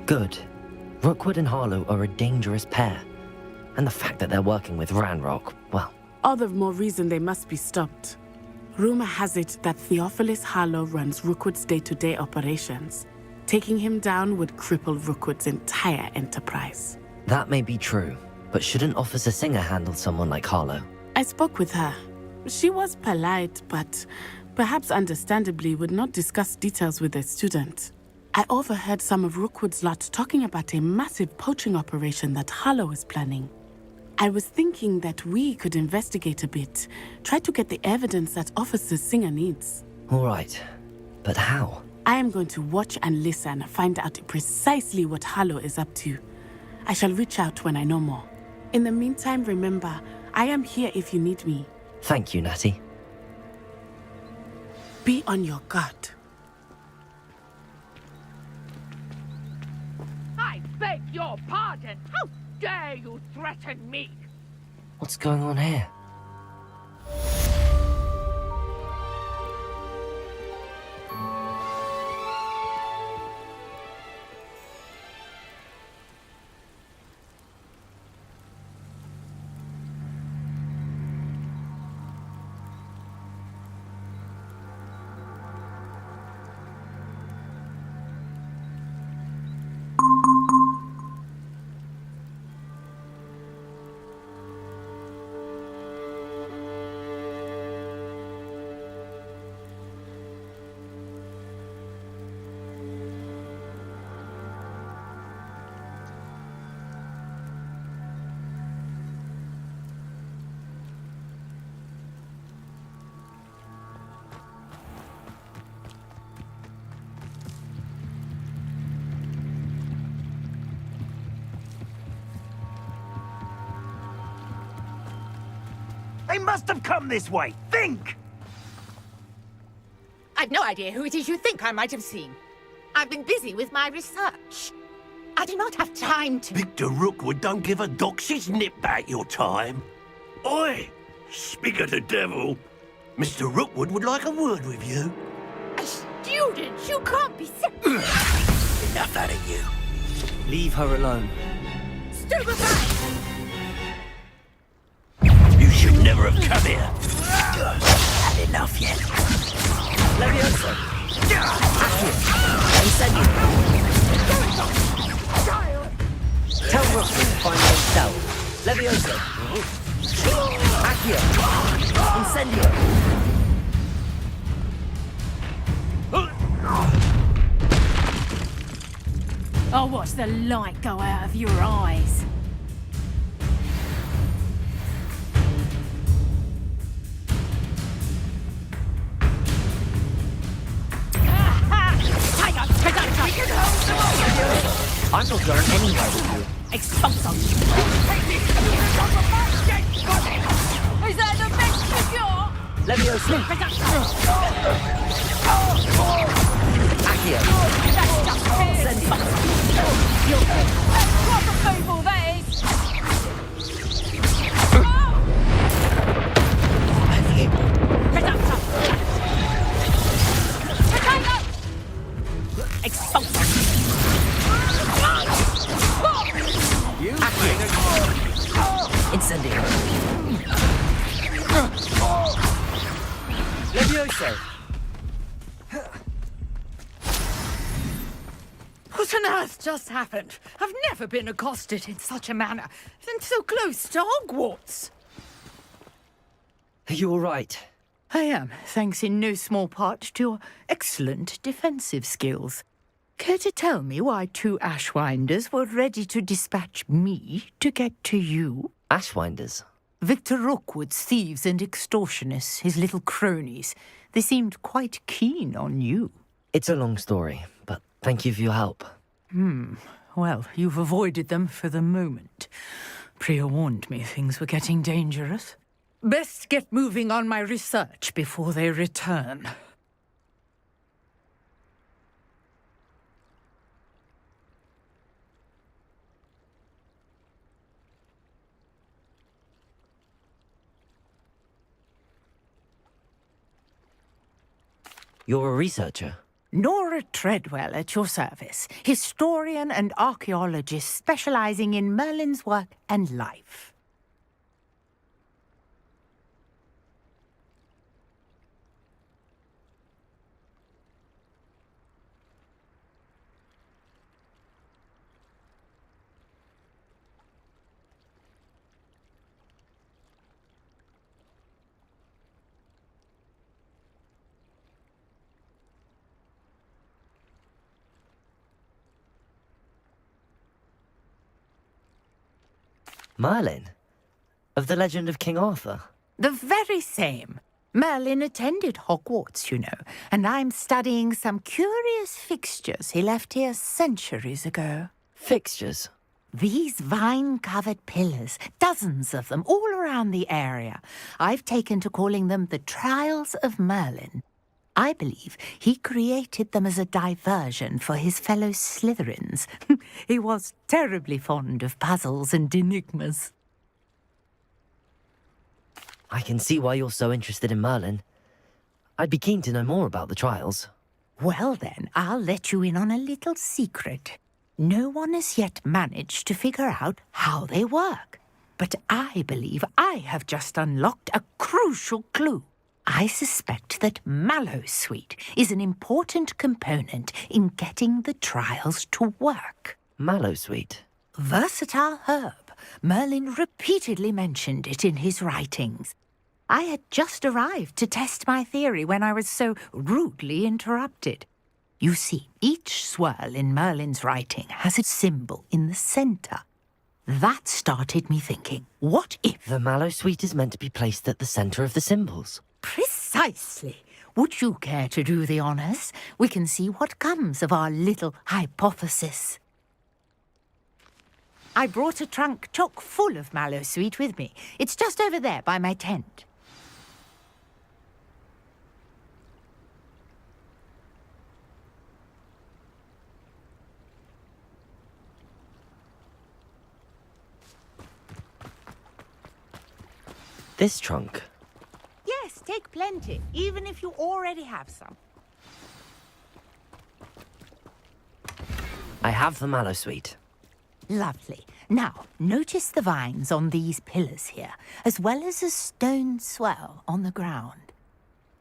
Good. Rookwood and Harlow are a dangerous pair. And the fact that they're working with Ranrock, well... All the more reason they must be stopped. Rumor has it that Theophilus Harlow runs Rookwood's day-to-day operations. Taking him down would cripple Rookwood's entire enterprise. That may be true, but shouldn't Officer Singer handle someone like Harlow? I spoke with her. She was polite, but perhaps understandably would not discuss details with a student. I overheard some of Rookwood's lot talking about a massive poaching operation that Harlow is planning. I was thinking that we could investigate a bit, try to get the evidence that Officer Singer needs. All right, but how? I am going to watch and listen, find out precisely what Harlow is up to. I shall reach out when I know more. In the meantime, remember, I am here if you need me. Thank you, Natty. Be on your guard. I beg your pardon! How dare you threaten me? What's going on here? They must have come this way. Think! I've no idea who it is you think I might have seen. I've been busy with my research. I do not have time to... Victor Rookwood don't give a doxy's nip back your time. Oi! Speak of the devil. Mr. Rookwood would like a word with you. A student? You can't be... Enough out of you. Leave her alone. Stupefy! You should never have come here. Had enough yet. Leviosa! Incendio! Tell Rookwood to find himself. Leviosa! Accio! Incendio! I'll watch the light go out of your eyes. I'm not going anywhere with you. Expulso! Is that the best figure? Leviosa! Accio! That's just fair! That's proper people, that is! Expulso! Incendio! Leviosa! What on earth just happened? I've never been accosted in such a manner, and so close to Hogwarts. Are you all right? I am, thanks in no small part to your excellent defensive skills. Care to tell me why 2 Ashwinders were ready to dispatch me to get to you? Ashwinders? Victor Rookwood's thieves and extortionists, his little cronies. They seemed quite keen on you. It's a long story, but thank you for your help. Well, you've avoided them for the moment. Priya warned me things were getting dangerous. Best get moving on my research before they return. You're a researcher? Nora Treadwell at your service, historian and archaeologist specializing in Merlin's work and life. Merlin? Of the legend of King Arthur? The very same. Merlin attended Hogwarts, you know, and I'm studying some curious fixtures he left here centuries ago. Fixtures? These vine-covered pillars, dozens of them, all around the area. I've taken to calling them the Trials of Merlin. I believe he created them as a diversion for his fellow Slytherins. He was terribly fond of puzzles and enigmas. I can see why you're so interested in Merlin. I'd be keen to know more about the trials. Well then, I'll let you in on a little secret. No one has yet managed to figure out how they work. But I believe I have just unlocked a crucial clue. I suspect that Mallowsweet is an important component in getting the trials to work. Mallowsweet? Versatile herb. Merlin repeatedly mentioned it in his writings. I had just arrived to test my theory when I was so rudely interrupted. You see, each swirl in Merlin's writing has a symbol in the centre. That started me thinking, what if... The Mallowsweet is meant to be placed at the centre of the symbols. Precisely. Would you care to do the honours? We can see what comes of our little hypothesis. I brought a trunk chock full of Mallowsweet with me. It's just over there by my tent. This trunk? Yes, take plenty, even if you already have some. I have the Mallowsweet. Lovely. Now, notice the vines on these pillars here, as well as a stone swell on the ground.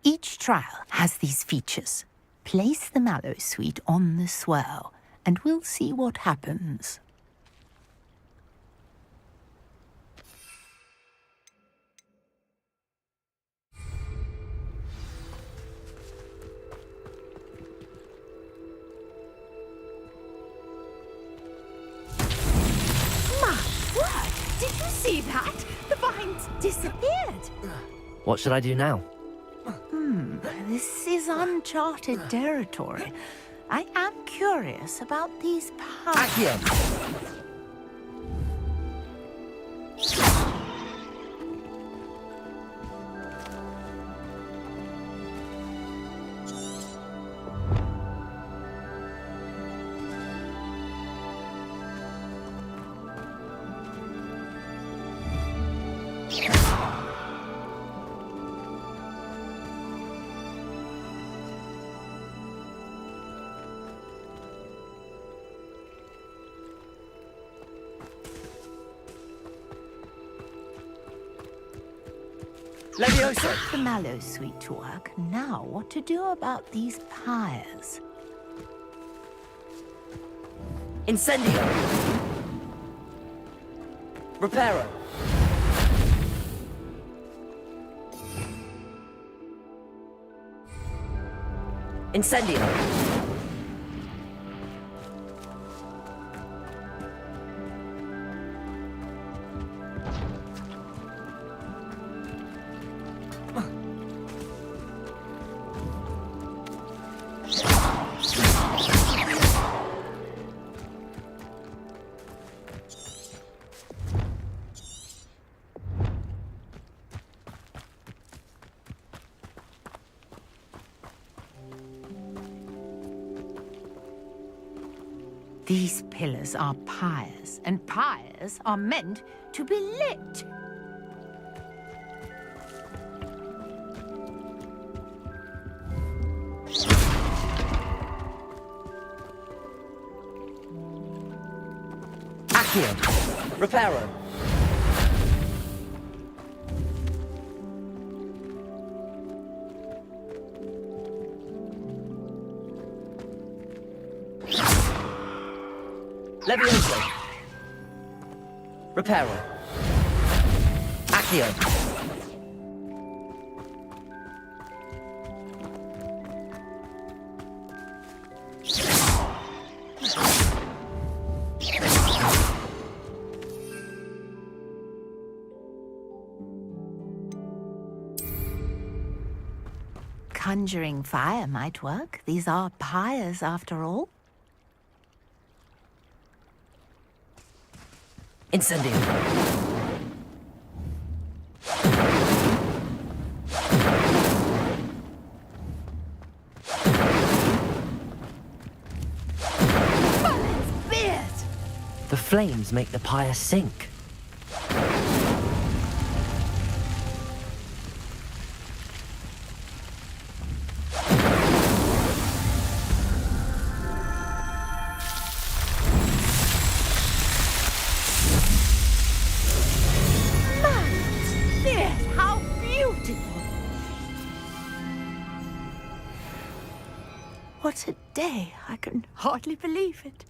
Each trial has these features. Place the Mallowsweet on the swell, and we'll see what happens. Did you see that? The vines disappeared. What should I do now? This is uncharted territory. I am curious about these powers. Leviosa! Put the Mallowsweet to work. Now, what to do about these pyres? Incendio! Reparo! Incendio! These pillars are pyres, and pyres are meant to be lit. Accio! Reparo! Levioso! Reparo! Accio! Conjuring fire might work. These are pyres, after all. Incendio! The flames make the pyre sink. How beautiful! What a day! I can hardly believe it.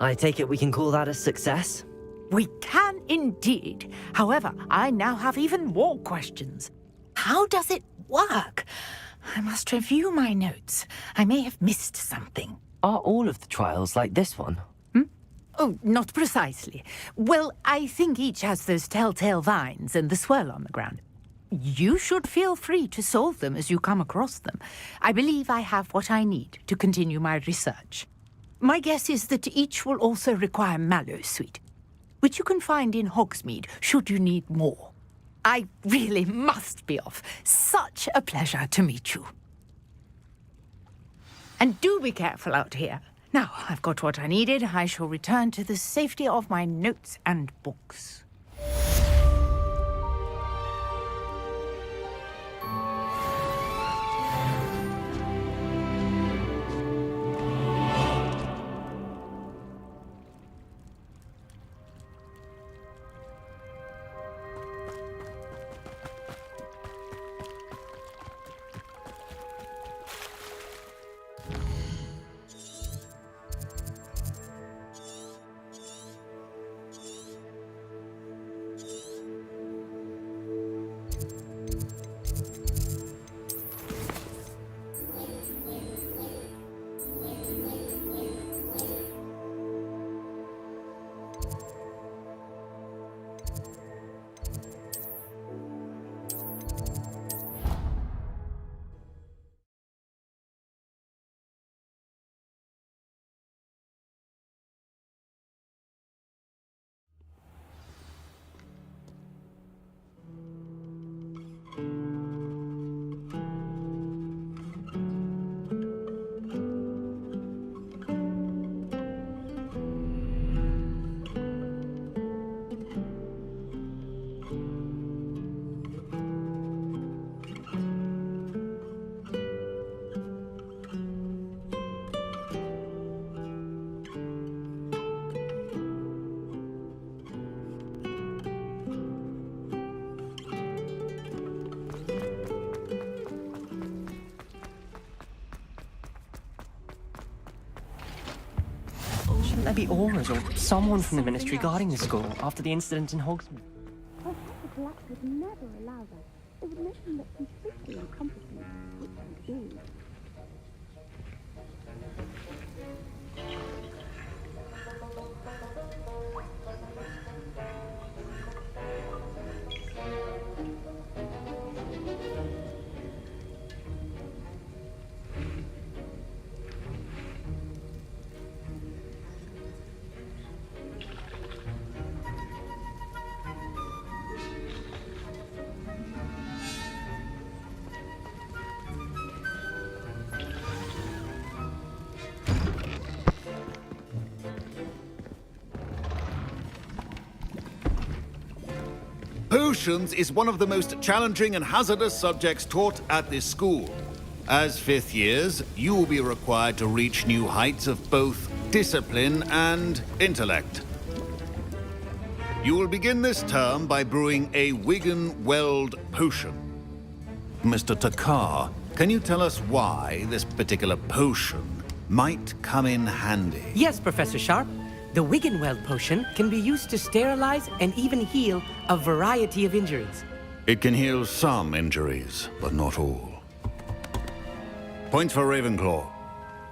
I take it we can call that a success? We can indeed. However, I now have even more questions. How does it work? I must review my notes. I may have missed something. Are all of the trials like this one? Oh, not precisely. Well, I think each has those telltale vines and the swirl on the ground. You should feel free to solve them as you come across them. I believe I have what I need to continue my research. My guess is that each will also require mallow sweet, which you can find in Hogsmeade should you need more. I really must be off. Such a pleasure to meet you. And do be careful out here. Now, I've got what I needed. I shall return to the safety of my notes and books. Shouldn't there be auras or someone from the Ministry guarding the school after the incident in Hogsmeade? Professor Black would never allow that. It would make him look completely incompetent, which would do. Potions is one of the most challenging and hazardous subjects taught at this school. As fifth years, you will be required to reach new heights of both discipline and intellect. You will begin this term by brewing a Wiggenweld potion. Mr. Takar, can you tell us why this particular potion might come in handy? Yes, Professor Sharp. The Wiggenweld potion can be used to sterilize and even heal a variety of injuries. It can heal some injuries, but not all. Points for Ravenclaw.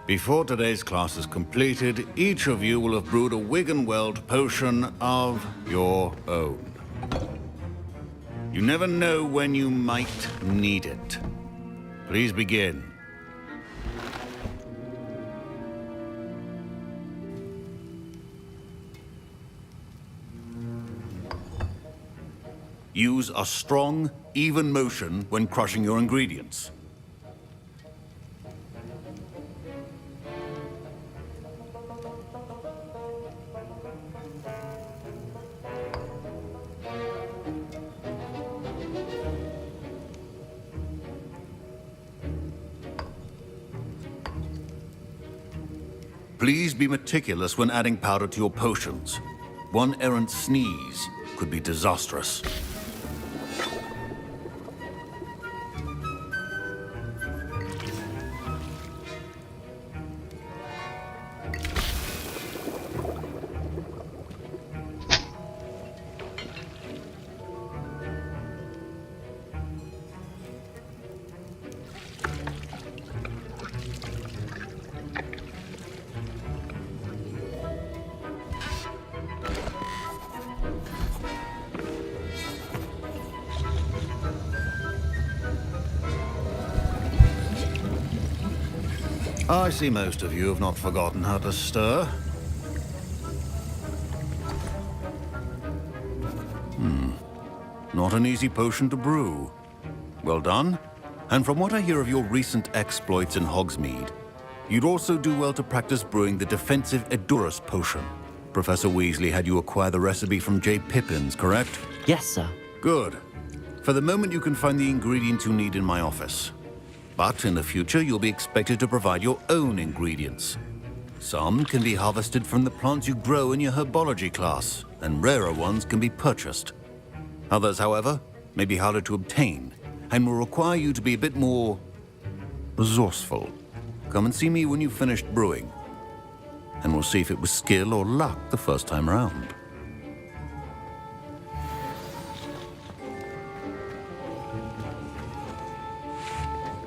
Before today's class is completed, each of you will have brewed a Wiggenweld potion of your own. You never know when you might need it. Please begin. Use a strong, even motion when crushing your ingredients. Please be meticulous when adding powder to your potions. One errant sneeze could be disastrous. I see most of you have not forgotten how to stir. Not an easy potion to brew. Well done. And from what I hear of your recent exploits in Hogsmeade, you'd also do well to practice brewing the defensive Edurus potion. Professor Weasley had you acquire the recipe from J. Pippins, correct? Yes, sir. Good. For the moment, you can find the ingredients you need in my office. But in the future, you'll be expected to provide your own ingredients. Some can be harvested from the plants you grow in your herbology class, and rarer ones can be purchased. Others, however, may be harder to obtain, and will require you to be a bit more resourceful. Come and see me when you've finished brewing, and we'll see if it was skill or luck the first time around.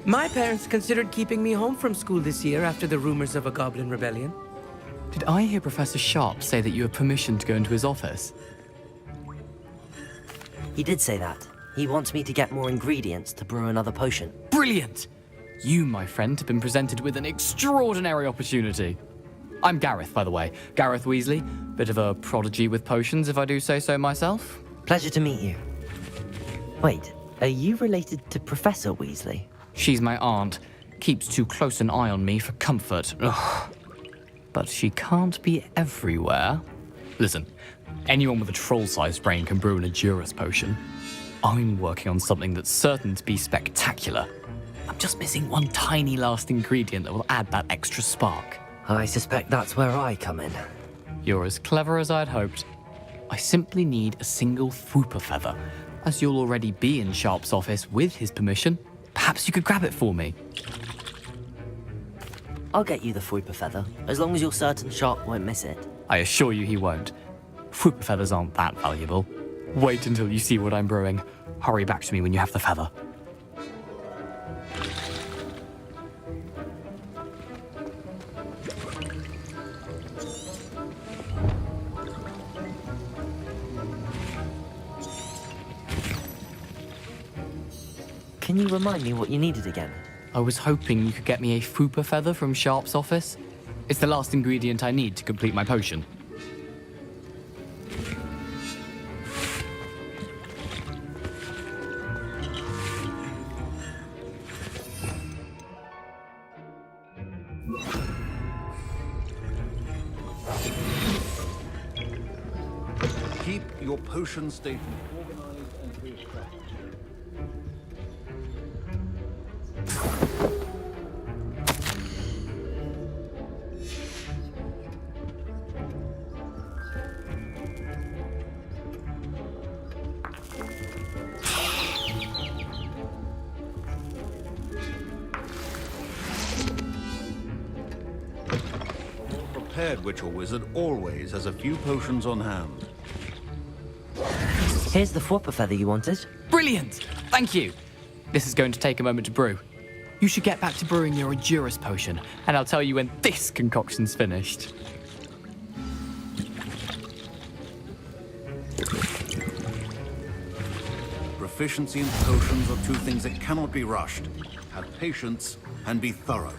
My parents considered keeping me home from school this year after the rumors of a goblin rebellion. Did I hear Professor Sharp say that you have permission to go into his office? He did say that. He wants me to get more ingredients to brew another potion. Brilliant! You, my friend, have been presented with an extraordinary opportunity. I'm Gareth, by the way. Gareth Weasley. Bit of a prodigy with potions, if I do say so myself. Pleasure to meet you. Wait, are you related to Professor Weasley? She's my aunt. Keeps too close an eye on me for comfort. Ugh. But she can't be everywhere. Listen, anyone with a troll-sized brain can brew an Edurus potion. I'm working on something that's certain to be spectacular. I'm just missing one tiny last ingredient that will add that extra spark. I suspect that's where I come in. You're as clever as I'd hoped. I simply need a single Fwooper feather. As you'll already be in Sharp's office with his permission, perhaps you could grab it for me. I'll get you the Fwooper feather, as long as you're certain Sharp won't miss it. I assure you he won't. Fwooper feathers aren't that valuable. Wait until you see what I'm brewing. Hurry back to me when you have the feather. Can you remind me what you needed again? I was hoping you could get me a Fwooper feather from Sharp's office. It's the last ingredient I need to complete my potion. Keep your potion statement organized and pre-established. Prepared witch or wizard always has a few potions on hand. Here's the Fwooper feather you wanted. Brilliant! Thank you! This is going to take a moment to brew. You should get back to brewing your Edurus potion, and I'll tell you when this concoction's finished. Proficiency in potions are two things that cannot be rushed. Have patience and be thorough.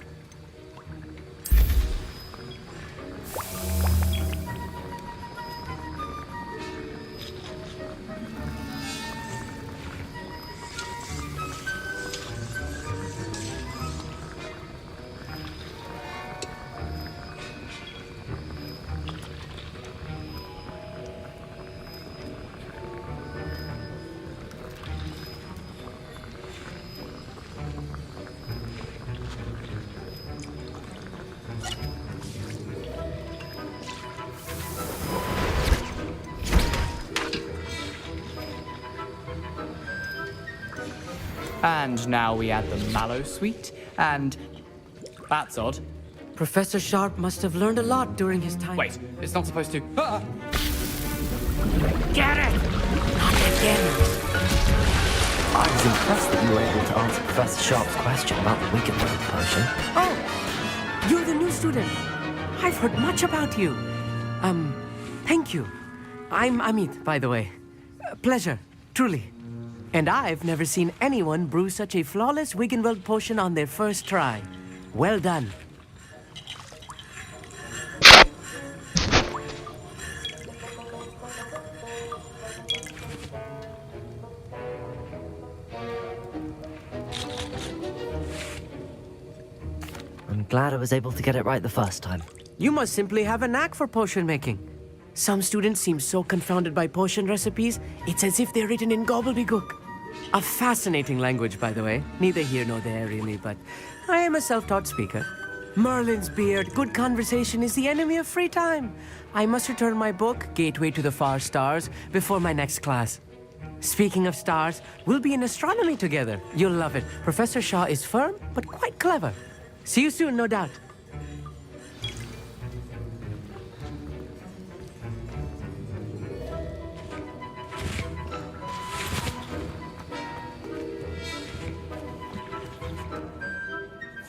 And now we add the mallow sweet, and... That's odd. Professor Sharp must have learned a lot during his time. Wait, it's not supposed to... Ah! Get it! Not again. I was impressed that you were able to answer Professor Sharp's question about the Wiggenweld potion. Oh, you're the new student. I've heard much about you. Thank you. I'm Amit, by the way. Pleasure, truly. And I've never seen anyone brew such a flawless Wiggenweld potion on their first try. Well done. glad I was able to get it right the first time. You must simply have a knack for potion making. Some students seem so confounded by potion recipes, it's as if they're written in gobbledygook. A fascinating language, by the way. Neither here nor there, really, but I am a self-taught speaker. Merlin's beard, good conversation is the enemy of free time. I must return my book, Gateway to the Far Stars, before my next class. Speaking of stars, we'll be in astronomy together. You'll love it. Professor Shaw is firm, but quite clever. See you soon, no doubt.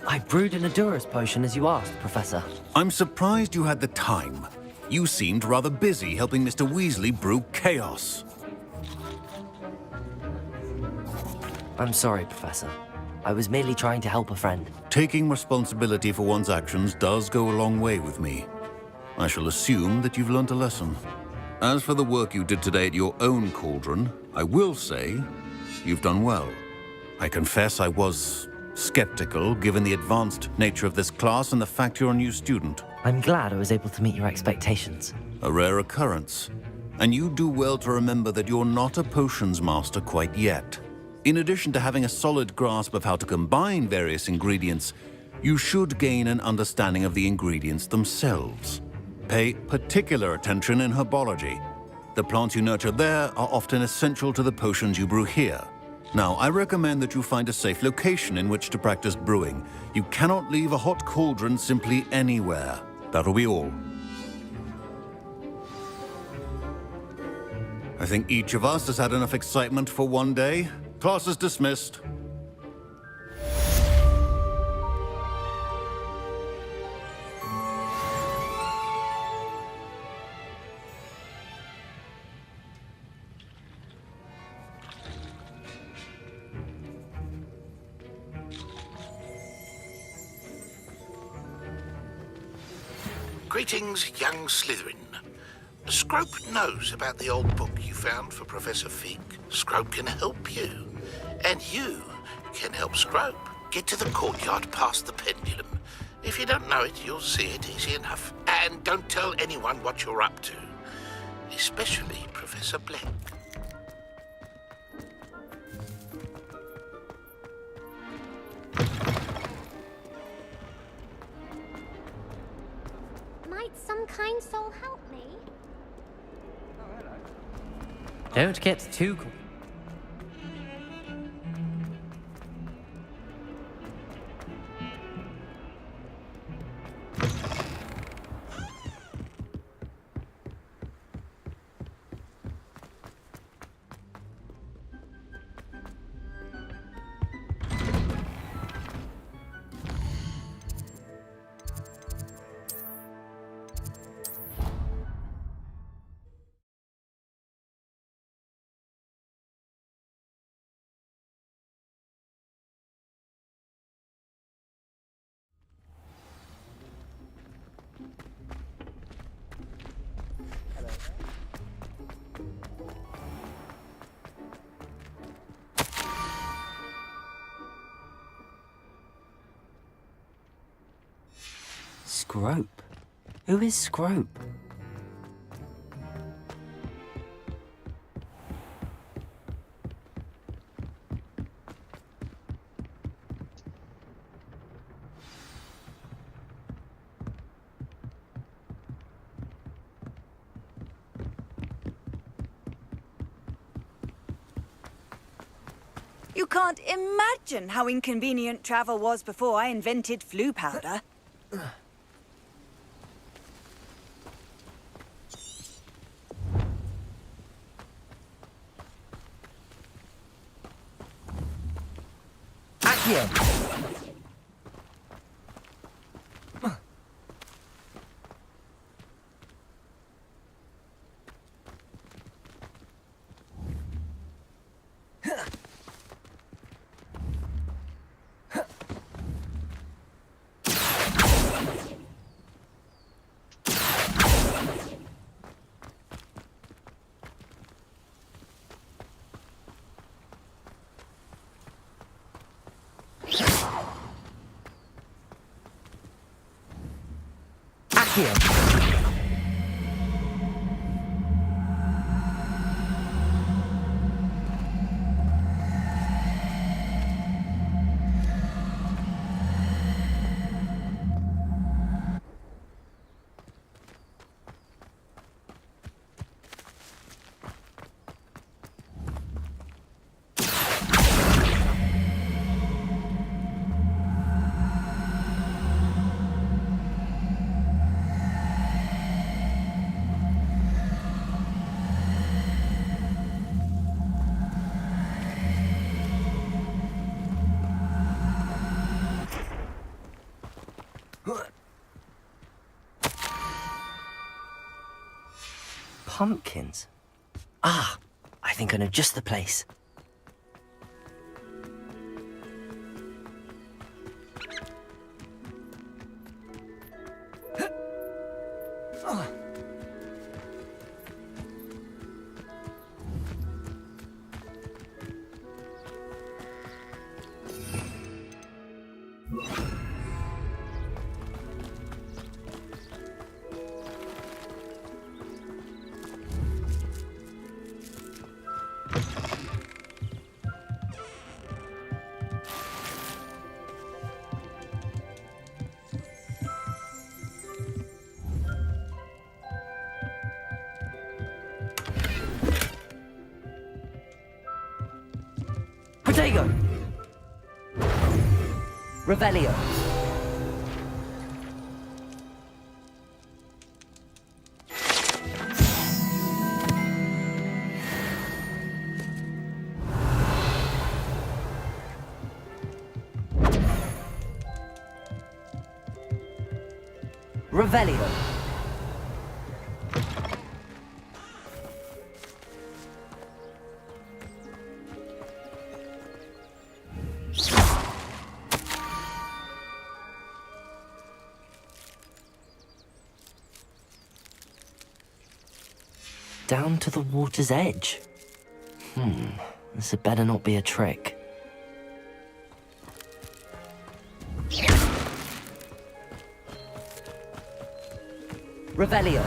I brewed an Adurus potion as you asked, Professor. I'm surprised you had the time. You seemed rather busy helping Mr. Weasley brew chaos. I'm sorry, Professor. I was merely trying to help a friend. Taking responsibility for one's actions does go a long way with me. I shall assume that you've learnt a lesson. As for the work you did today at your own cauldron, I will say you've done well. I confess I was skeptical, given the advanced nature of this class and the fact you're a new student. I'm glad I was able to meet your expectations. A rare occurrence. And you do well to remember that you're not a potions master quite yet. In addition to having a solid grasp of how to combine various ingredients, you should gain an understanding of the ingredients themselves. Pay particular attention in herbology. The plants you nurture there are often essential to the potions you brew here. Now, I recommend that you find a safe location in which to practice brewing. You cannot leave a hot cauldron simply anywhere. That'll be all. I think each of us has had enough excitement for one day. Class is dismissed. Greetings, young Slytherin. Scrope knows about the old book you found for Professor Fig. Scrope can help you. And you can help Scrope. Get to the courtyard past the pendulum. If you don't know it, you'll see it easy enough. And don't tell anyone what you're up to. Especially Professor Black. Might some kind soul help me? Don't get too cool. Scrope? Who is Scrope? You can't imagine how inconvenient travel was before I invented flu powder. Here. Accio. Pumpkins? Ah, I think I know just the place. Protego! Revelio! Revelio! Down to the water's edge. This had better not be a trick. Revelio.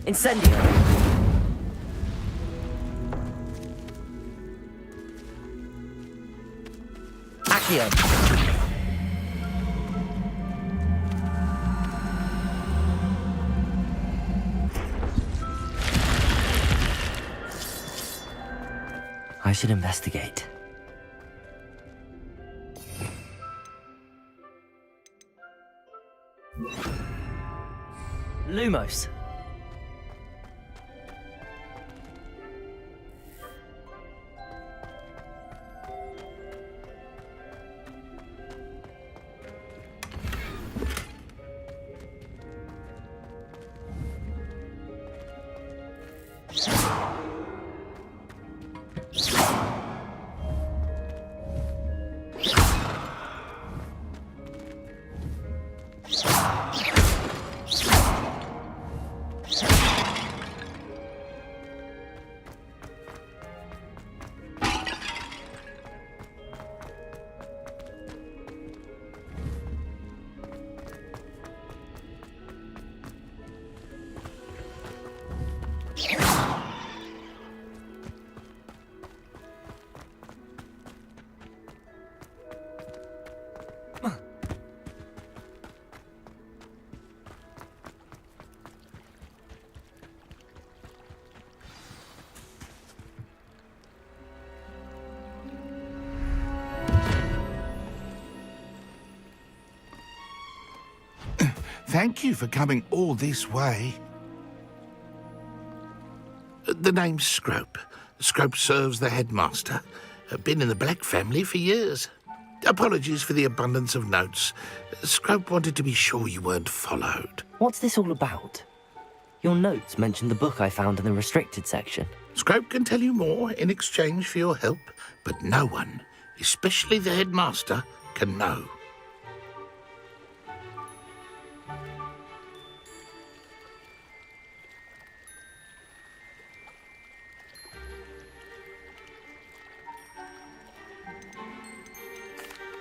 Incendio! Accio! I should investigate. Lumos. Thank you for coming all this way. The name's Scrope. Scrope serves the headmaster. Been in the Black family for years. Apologies for the abundance of notes. Scrope wanted to be sure you weren't followed. What's this all about? Your notes mentioned the book I found in the restricted section. Scrope can tell you more in exchange for your help, but no one, especially the headmaster, can know.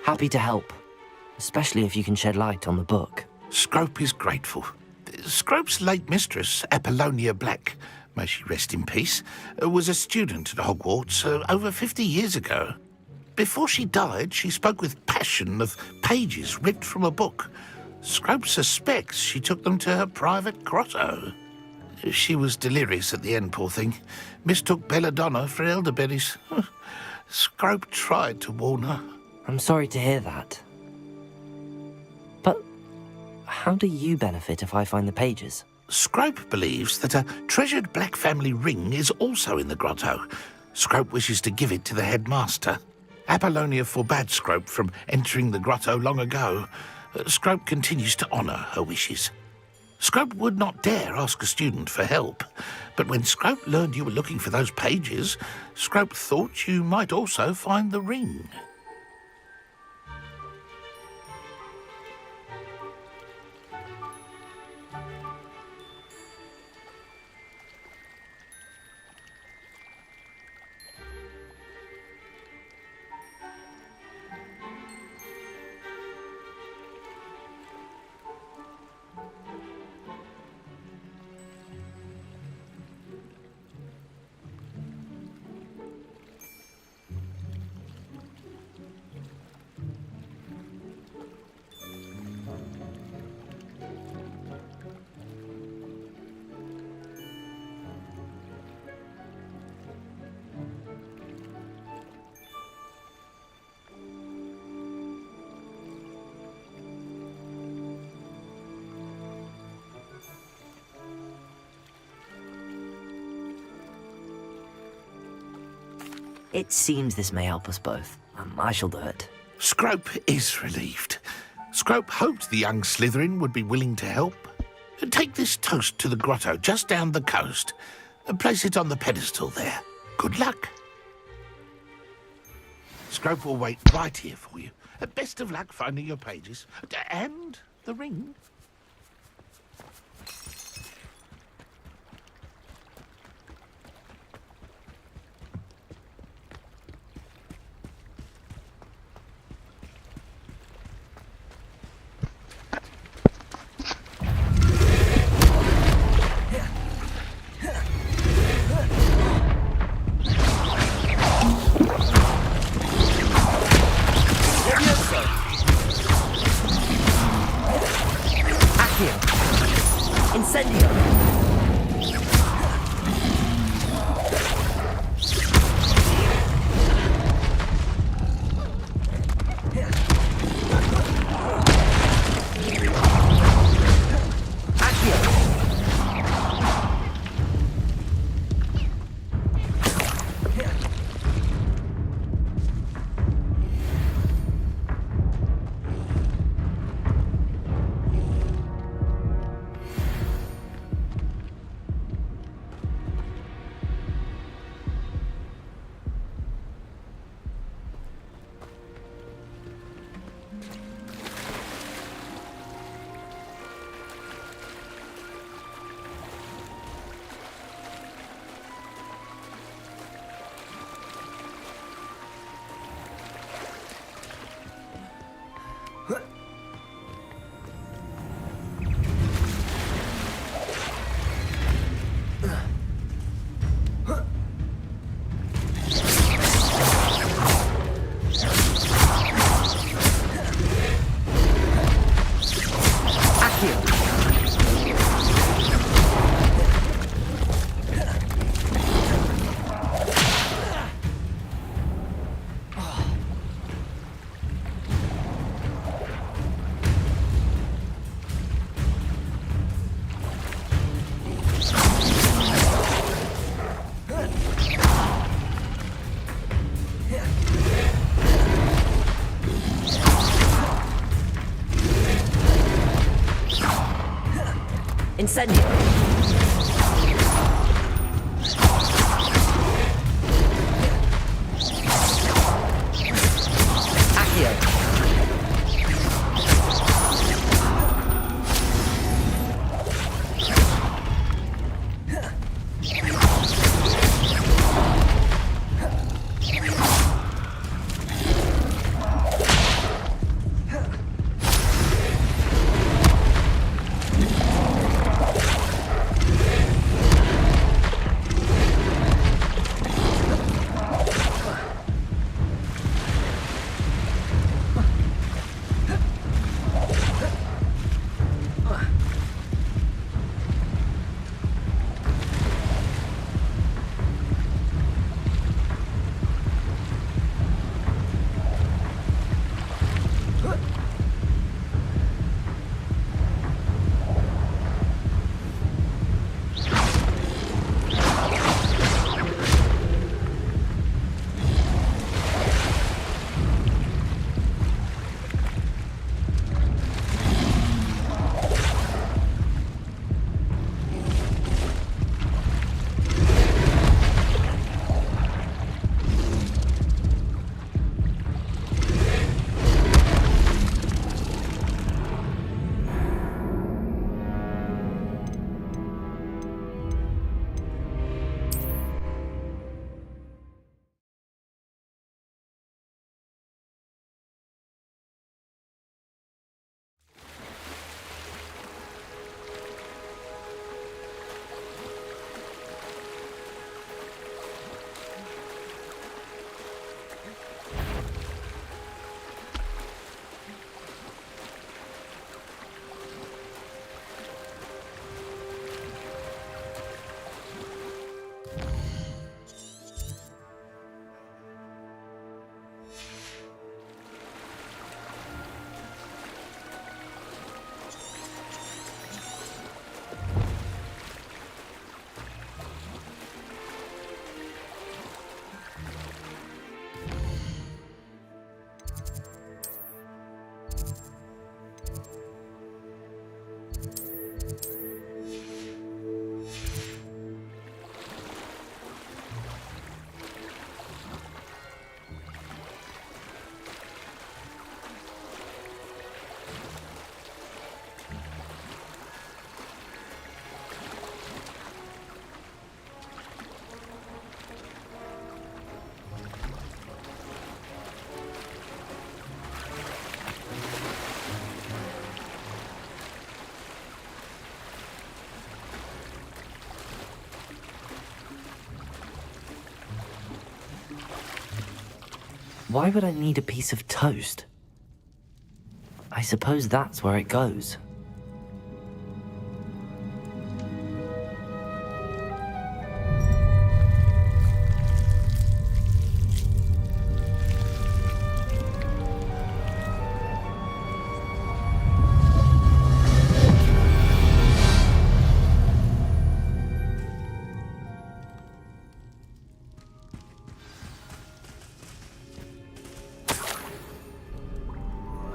Happy to help, especially if you can shed light on the book. Scrope is grateful. Scrope's late mistress, Apollonia Black, may she rest in peace, was a student at Hogwarts over 50 years ago. Before she died, she spoke with passion of pages ripped from a book. Scrope suspects she took them to her private grotto. She was delirious at the end, poor thing. Mistook belladonna for elderberries. Scrope tried to warn her. I'm sorry to hear that. But how do you benefit if I find the pages? Scrope believes that a treasured Black family ring is also in the grotto. Scrope wishes to give it to the headmaster. Apollonia forbade Scrope from entering the grotto long ago. Scrope continues to honour her wishes. Scrope would not dare ask a student for help, but when Scrope learned you were looking for those pages, Scrope thought you might also find the ring. It seems this may help us both. I shall do it. Scrope is relieved. Scrope hoped the young Slytherin would be willing to help. Take this toast to the grotto just down the coast and place it on the pedestal there. Good luck. Scrope will wait right here for you. Best of luck finding your pages. And the ring. Incendio! Why would I need a piece of toast? I suppose that's where it goes.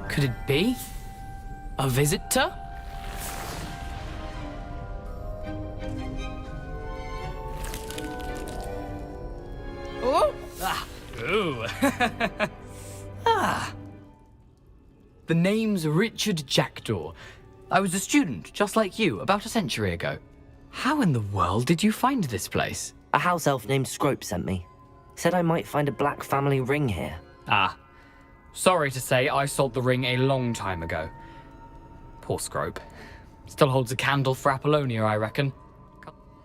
Could it be? A visitor? Oh! Ah! Ooh! Ah! The name's Richard Jackdaw. I was a student, just like you, about a century ago. How in the world did you find this place? A house elf named Scrope sent me. Said I might find a black family ring here. Ah. Sorry to say, I sold the ring a long time ago. Poor Scrope. Still holds a candle for Apollonia, I reckon.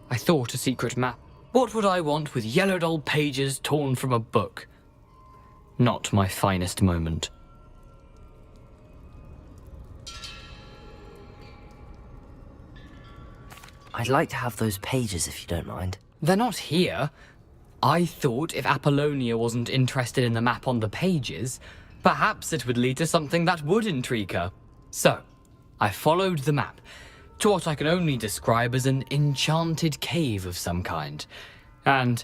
I thought a secret map. What would I want with yellowed old pages torn from a book? Not my finest moment. I'd like to have those pages if you don't mind. They're not here. I thought if Apollonia wasn't interested in the map on the pages, perhaps it would lead to something that would intrigue her. So, I followed the map to what I can only describe as an enchanted cave of some kind. And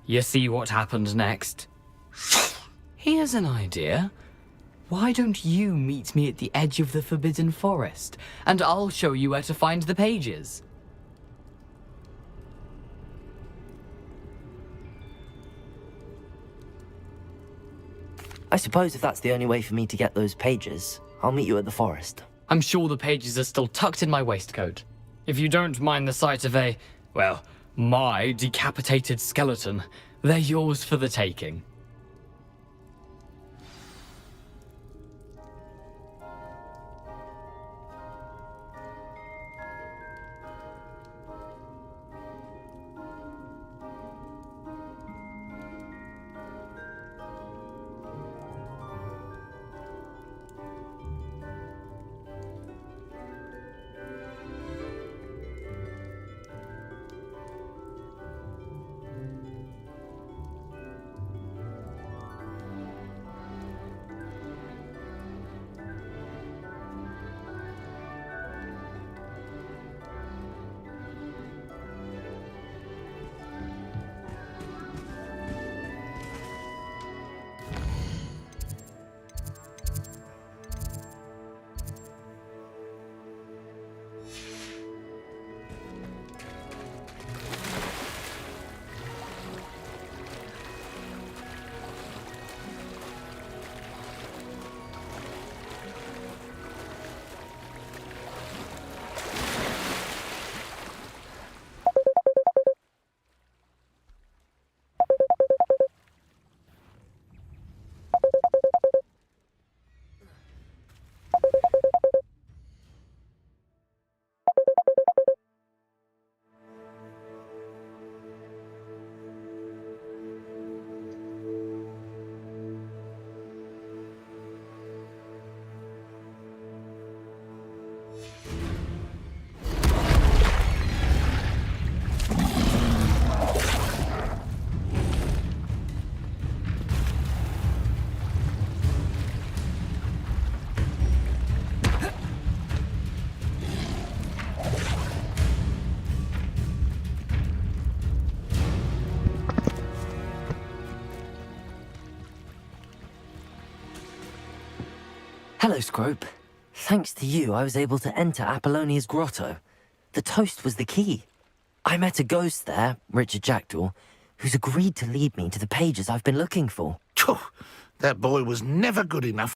you see what happened next? Here's an idea. Why don't you meet me at the edge of the Forbidden Forest, and I'll show you where to find the pages? I suppose if that's the only way for me to get those pages, I'll meet you at the forest. I'm sure the pages are still tucked in my waistcoat. If you don't mind the sight of a, well, my decapitated skeleton, they're yours for the taking. Hello, Scrope. Thanks to you, I was able to enter Apollonia's grotto. The toast was the key. I met a ghost there, Richard Jackdaw, who's agreed to lead me to the pages I've been looking for. That boy was never good enough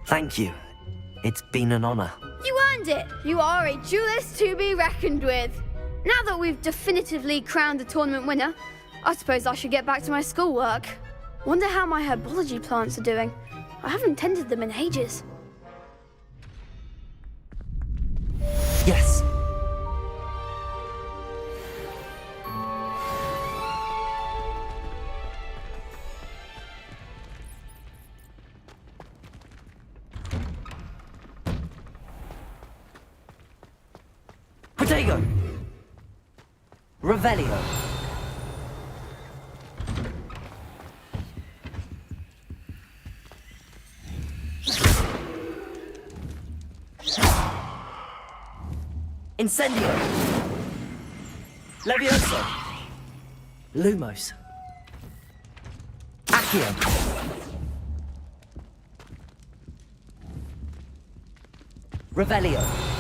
Thank you. It's been an honor. You earned it! You are a duelist to be reckoned with. Now that we've definitively crowned the tournament winner, I suppose I should get back to my schoolwork. Wonder how my herbology plants are doing. I haven't tended them in ages. Yes. Protego! Revelio! Incendio! Levioso! Lumos! Accio! Revelio!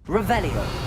Revelio.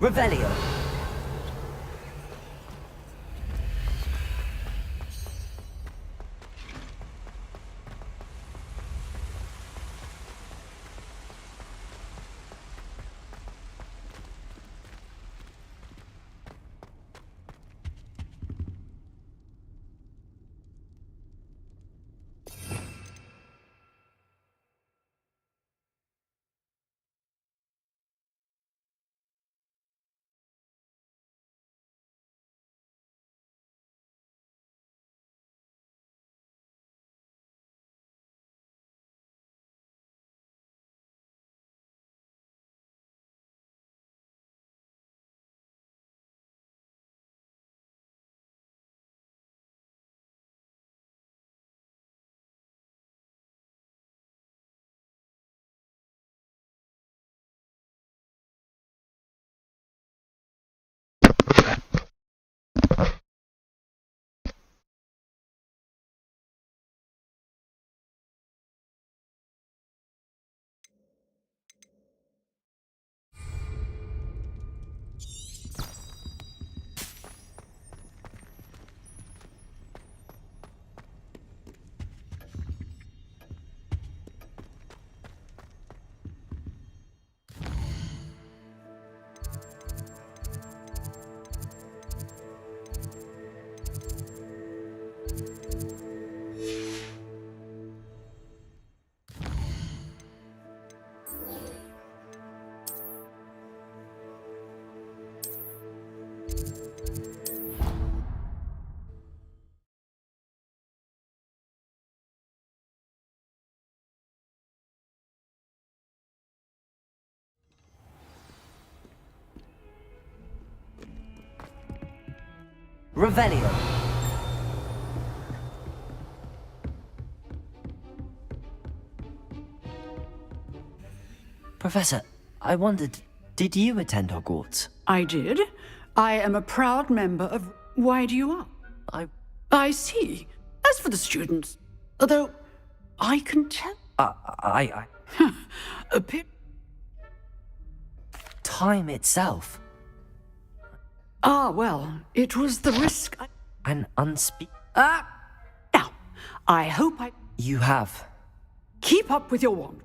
Revelio. Revelio. Professor, I wondered, did you attend Hogwarts? I did. I am a proud member of... Why do you ask? I see. As for the students, although I can tell... Time itself. Ah, well, it was the risk... An Now, I hope I... You have. Keep up with your wand.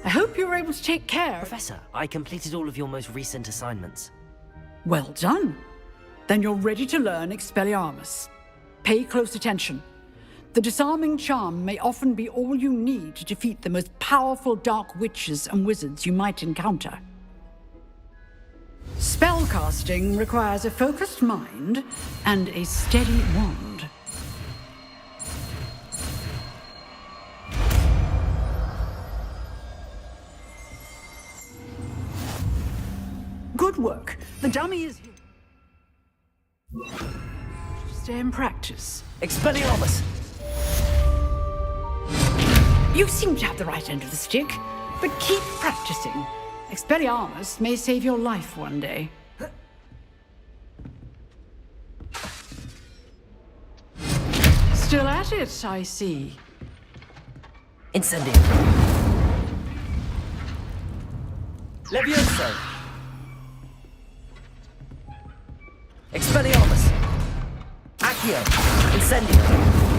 I hope you were able to take care. Professor, I completed all of your most recent assignments. Well done. Then you're ready to learn Expelliarmus. Pay close attention. The disarming charm may often be all you need to defeat the most powerful dark witches and wizards you might encounter. Spellcasting requires a focused mind and a steady wand. Good work. The dummy is here. Stay in practice. Expelliarmus! You seem to have the right end of the stick, but keep practicing. Expelliarmus may save your life one day. Still at it, I see. Incendio. Levioso. Expelliarmus. Accio. Incendio.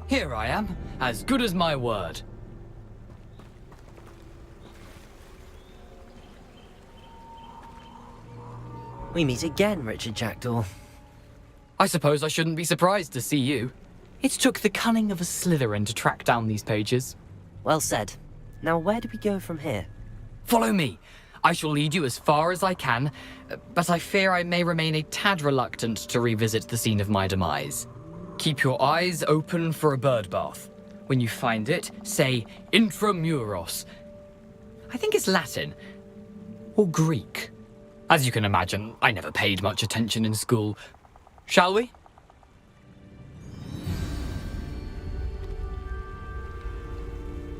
Here I am, as good as my word. We meet again, Richard Jackdaw. I suppose I shouldn't be surprised to see you. It took the cunning of a Slytherin to track down these pages. Well said. Now where do we go from here? Follow me. I shall lead you as far as I can, but I fear I may remain a tad reluctant to revisit the scene of my demise. Keep your eyes open for a bird bath. When you find it, say intramuros. I think it's Latin. Or Greek. As you can imagine, I never paid much attention in school. Shall we?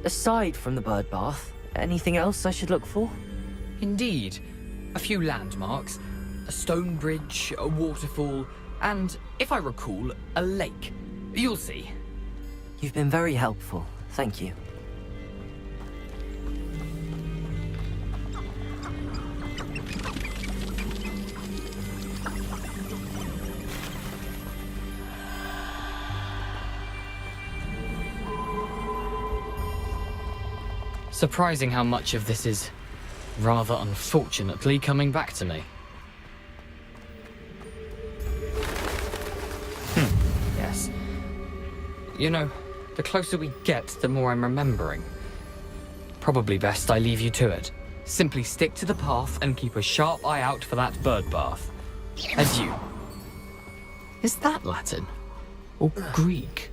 Aside from the bird bath, anything else I should look for? Indeed. A few landmarks, a stone bridge, a waterfall, and, if I recall, a lake. You'll see. You've been very helpful. Thank you. Surprising how much of this is, rather unfortunately, coming back to me. Yes. You know, the closer we get, the more I'm remembering. Probably best I leave you to it. Simply stick to the path and keep a sharp eye out for that bird bath. Adieu. Is that Latin? Or Greek?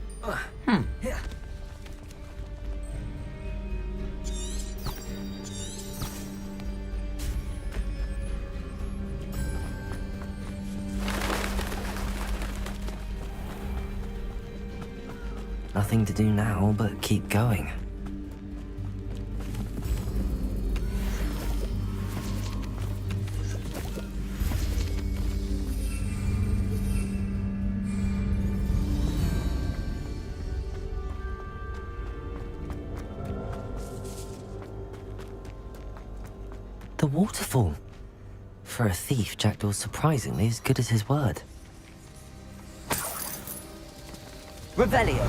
Nothing to do now but keep going. The waterfall. For a thief, Jackdaw's surprisingly as good as his word. Revelio.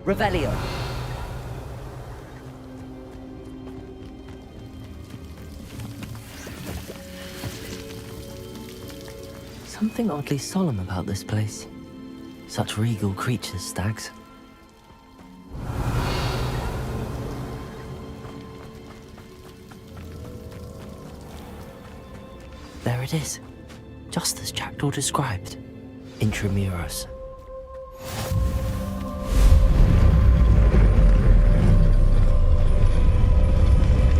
Revelio. Something oddly solemn about this place. Such regal creatures, stags. There it is. just as Jackdaw described. Intramuros.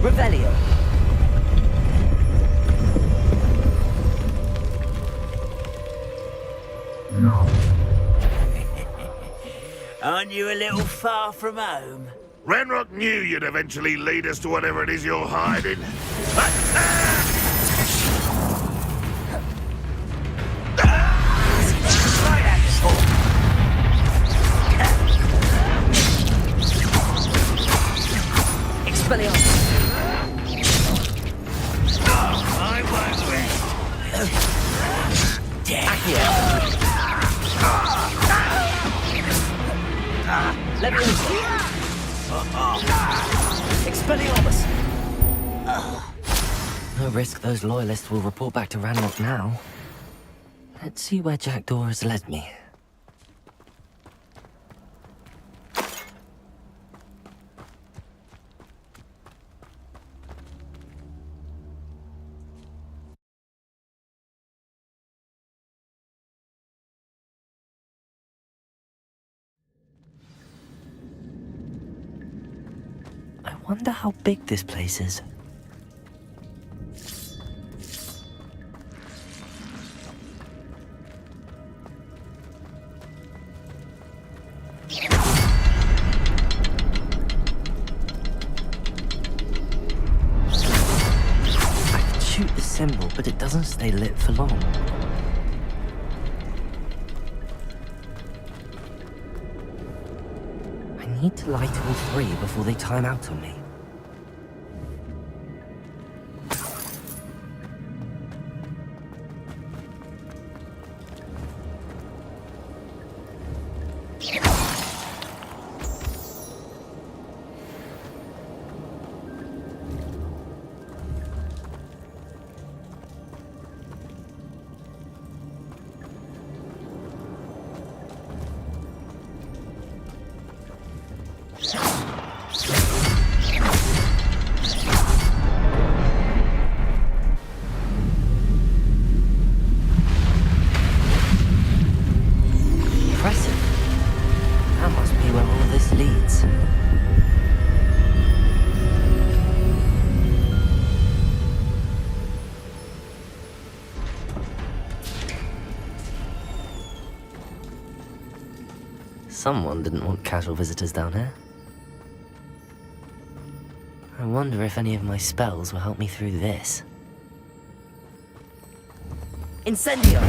Revelio. Aren't you a little far from home? Ranrock knew you'd eventually lead us to whatever it is you're hiding. Expelliarmus. I won't rest. Accio. Leviosa. Expelliarmus. No risk those loyalists will report back to Ranrock now. Let's see where Jackdaw has led me. I wonder how big this place is. I can shoot the symbol, but it doesn't stay lit for long. I need to light all three before they time out on me. Impressive. That must be where all this leads. Someone didn't want casual visitors down here. I wonder if any of my spells will help me through this. Incendio!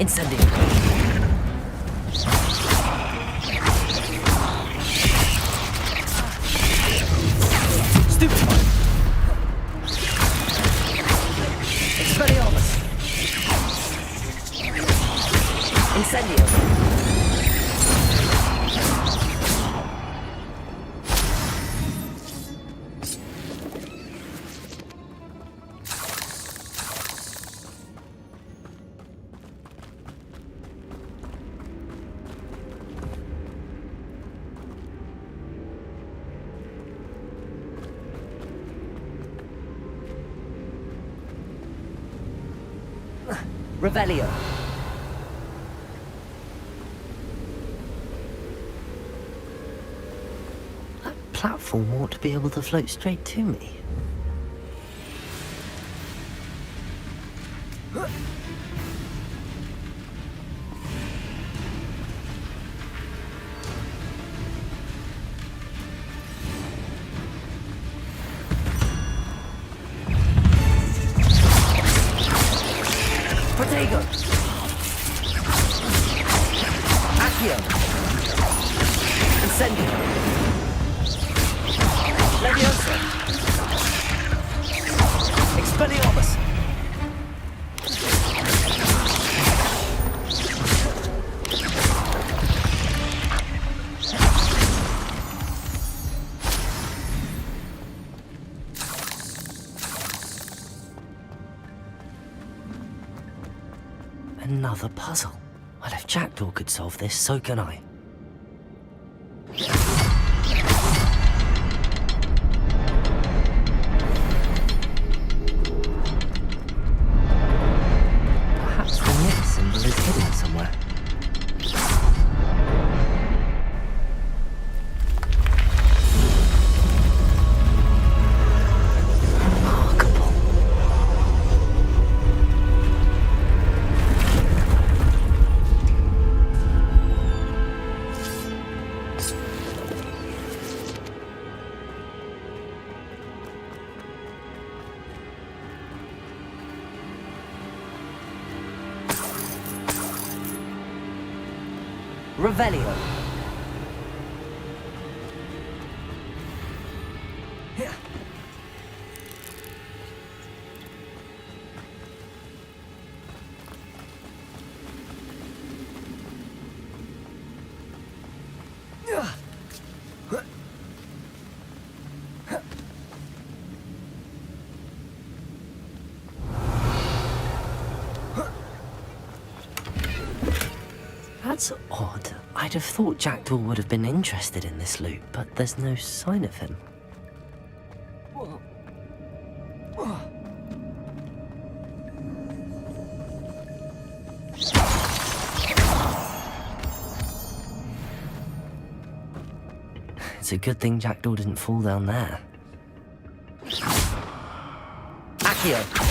Incendio. Stupid. Expelliarmus. Incendio. Revelio. That platform ought to be able to float straight to me. Protego! Accio! Incendio! Leviosa! Expelliarmus! Another puzzle. Well, if Jackdaw could solve this, so can I. Perhaps the knit symbol is hidden somewhere. Revelio. That's odd. I'd have thought Jackdaw would have been interested in this loot, but there's no sign of him. It's a good thing Jackdaw didn't fall down there. Accio!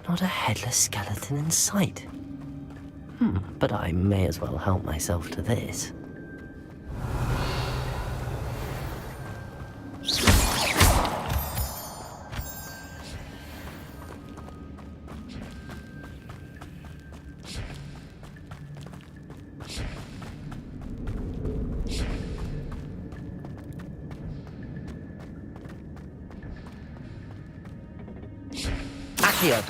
Not a headless skeleton in sight. But I may as well help myself to this. Accio!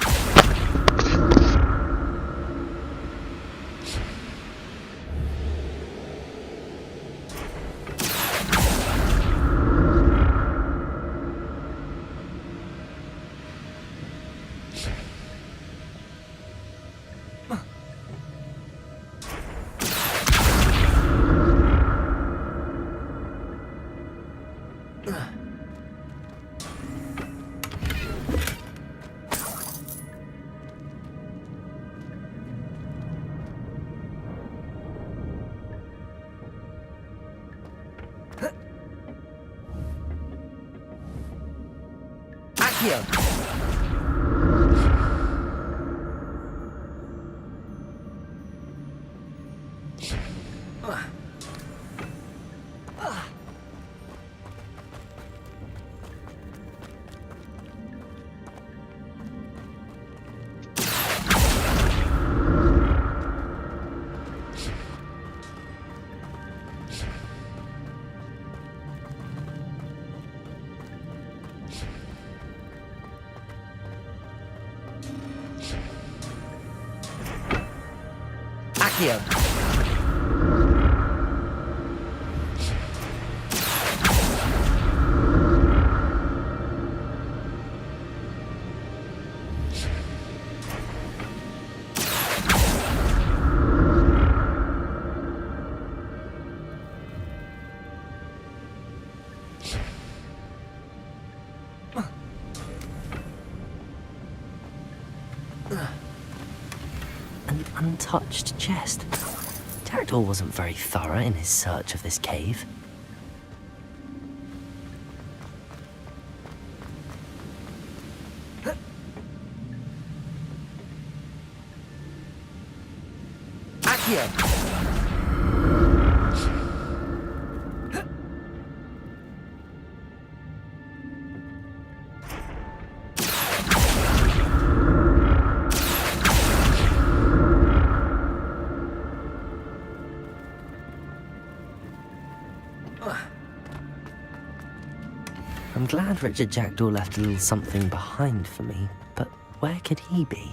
Accio! untouched chest. Jackdaw wasn't very thorough in his search of this cave. Accio! I'm glad Richard Jackdaw left a little something behind for me, but where could he be?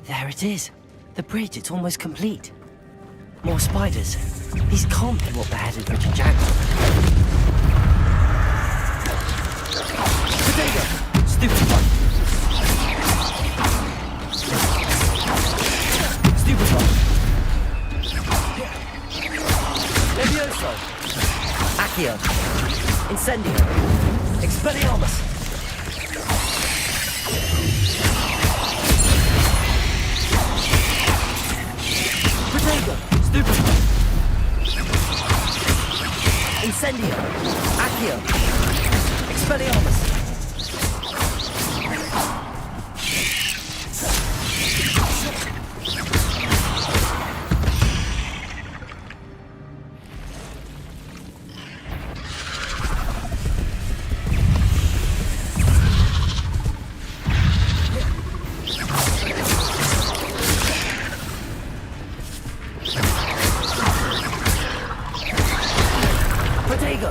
There it is. The bridge, it's almost complete. More spiders. These can't be what beheaded Richard Jackdaw. Potato! Stupid one! Stupid one! Levioso! Accio! Incendio! Expelliarmus! Potato! Stupid one! Incendio! Accio! Expelliarmus! Potato!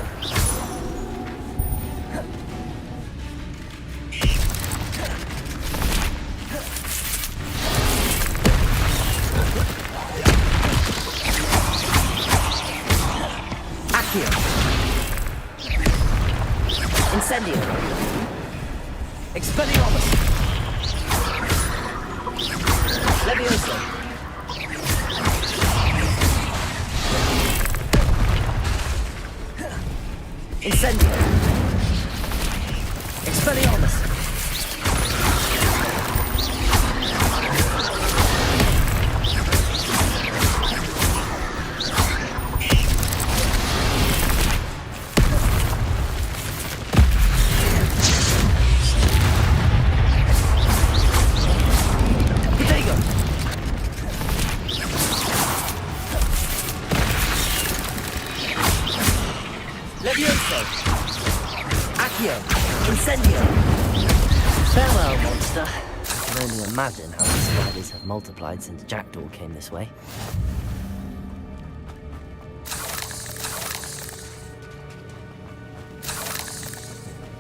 Accio! Incendio! Expelliarmus! Levioso! Incendio! Expelliarmus! Potato! Levioso! Accio! Incendio! Farewell, monster. I can only imagine how the spiders have multiplied since Jackdaw came this way.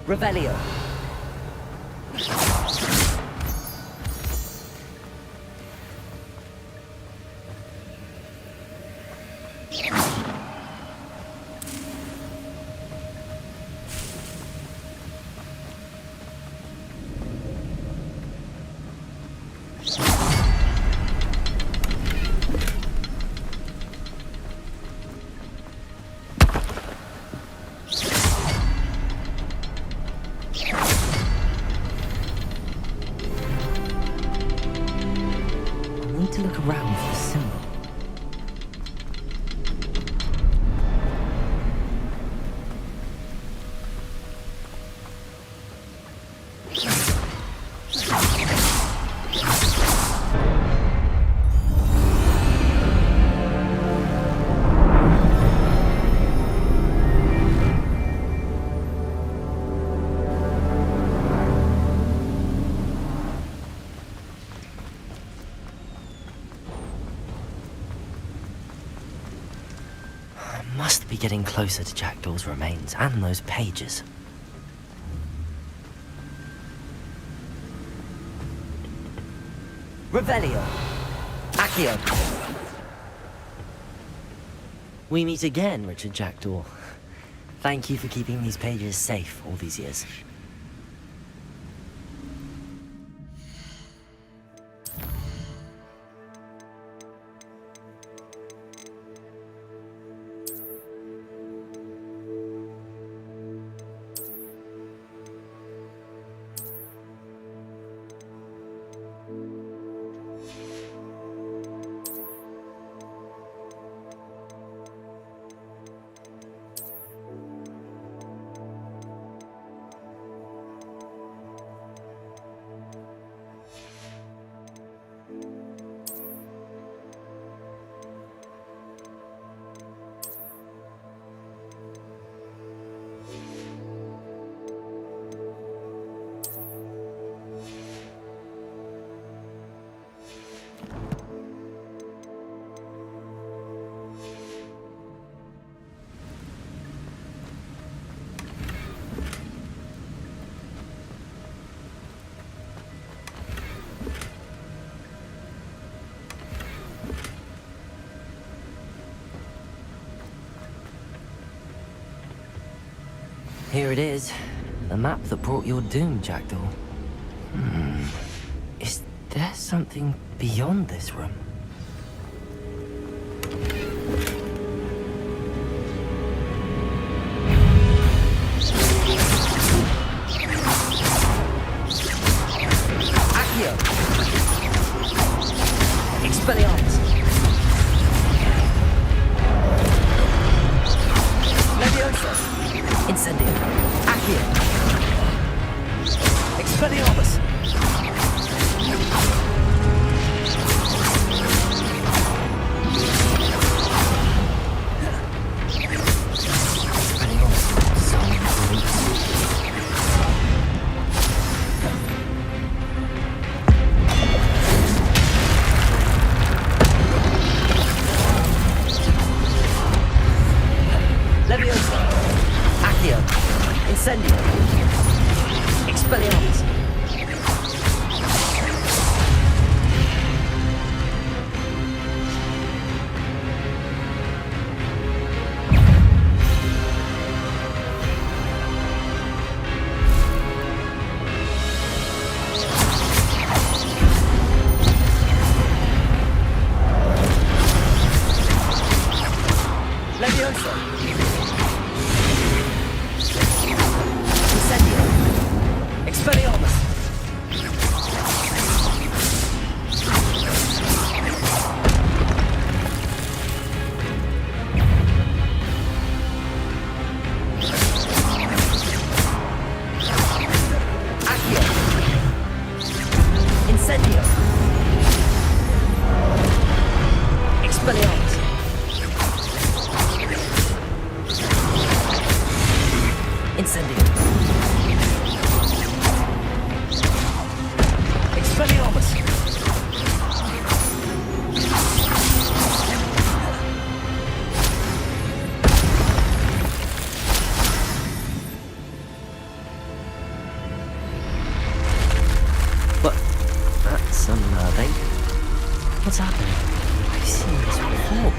Revelio! I need to look around for the symbol. Must be getting closer to Jackdaw's remains and those pages. Revelio! Accio! We meet again, Richard Jackdaw. Thank you for keeping these pages safe all these years. Here it is. The map that brought your doom, Jackdaw. Is there something beyond this room? Accio! Expelliarmus! Leviosa! Incendio! Accio! Expelliarmus! Leviosa! Accio! Incendio! Expelliarmus! Leviosa! Incendio! Expelliarmus! Accio! Incendio! Expelliarmus! Incendio! Expelliarmus! What? That's some thing. What's happening? I've seen this before.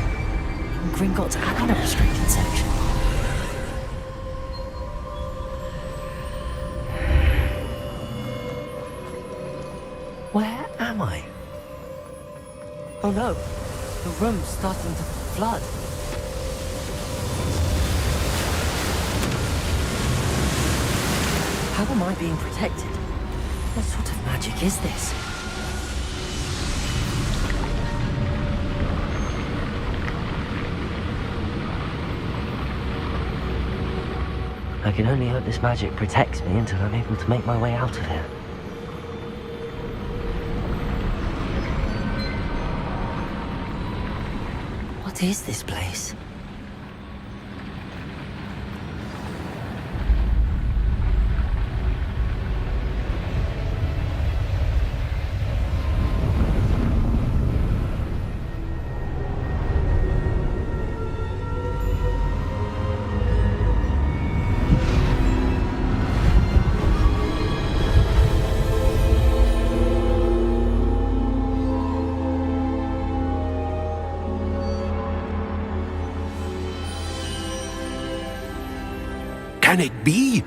In Gringotts and the restricted section. Where am I? Oh no, the room's starting to flood. How am I being protected? What sort of magic is this? I can only hope this magic protects me until I'm able to make my way out of here. What is this place? Can it be?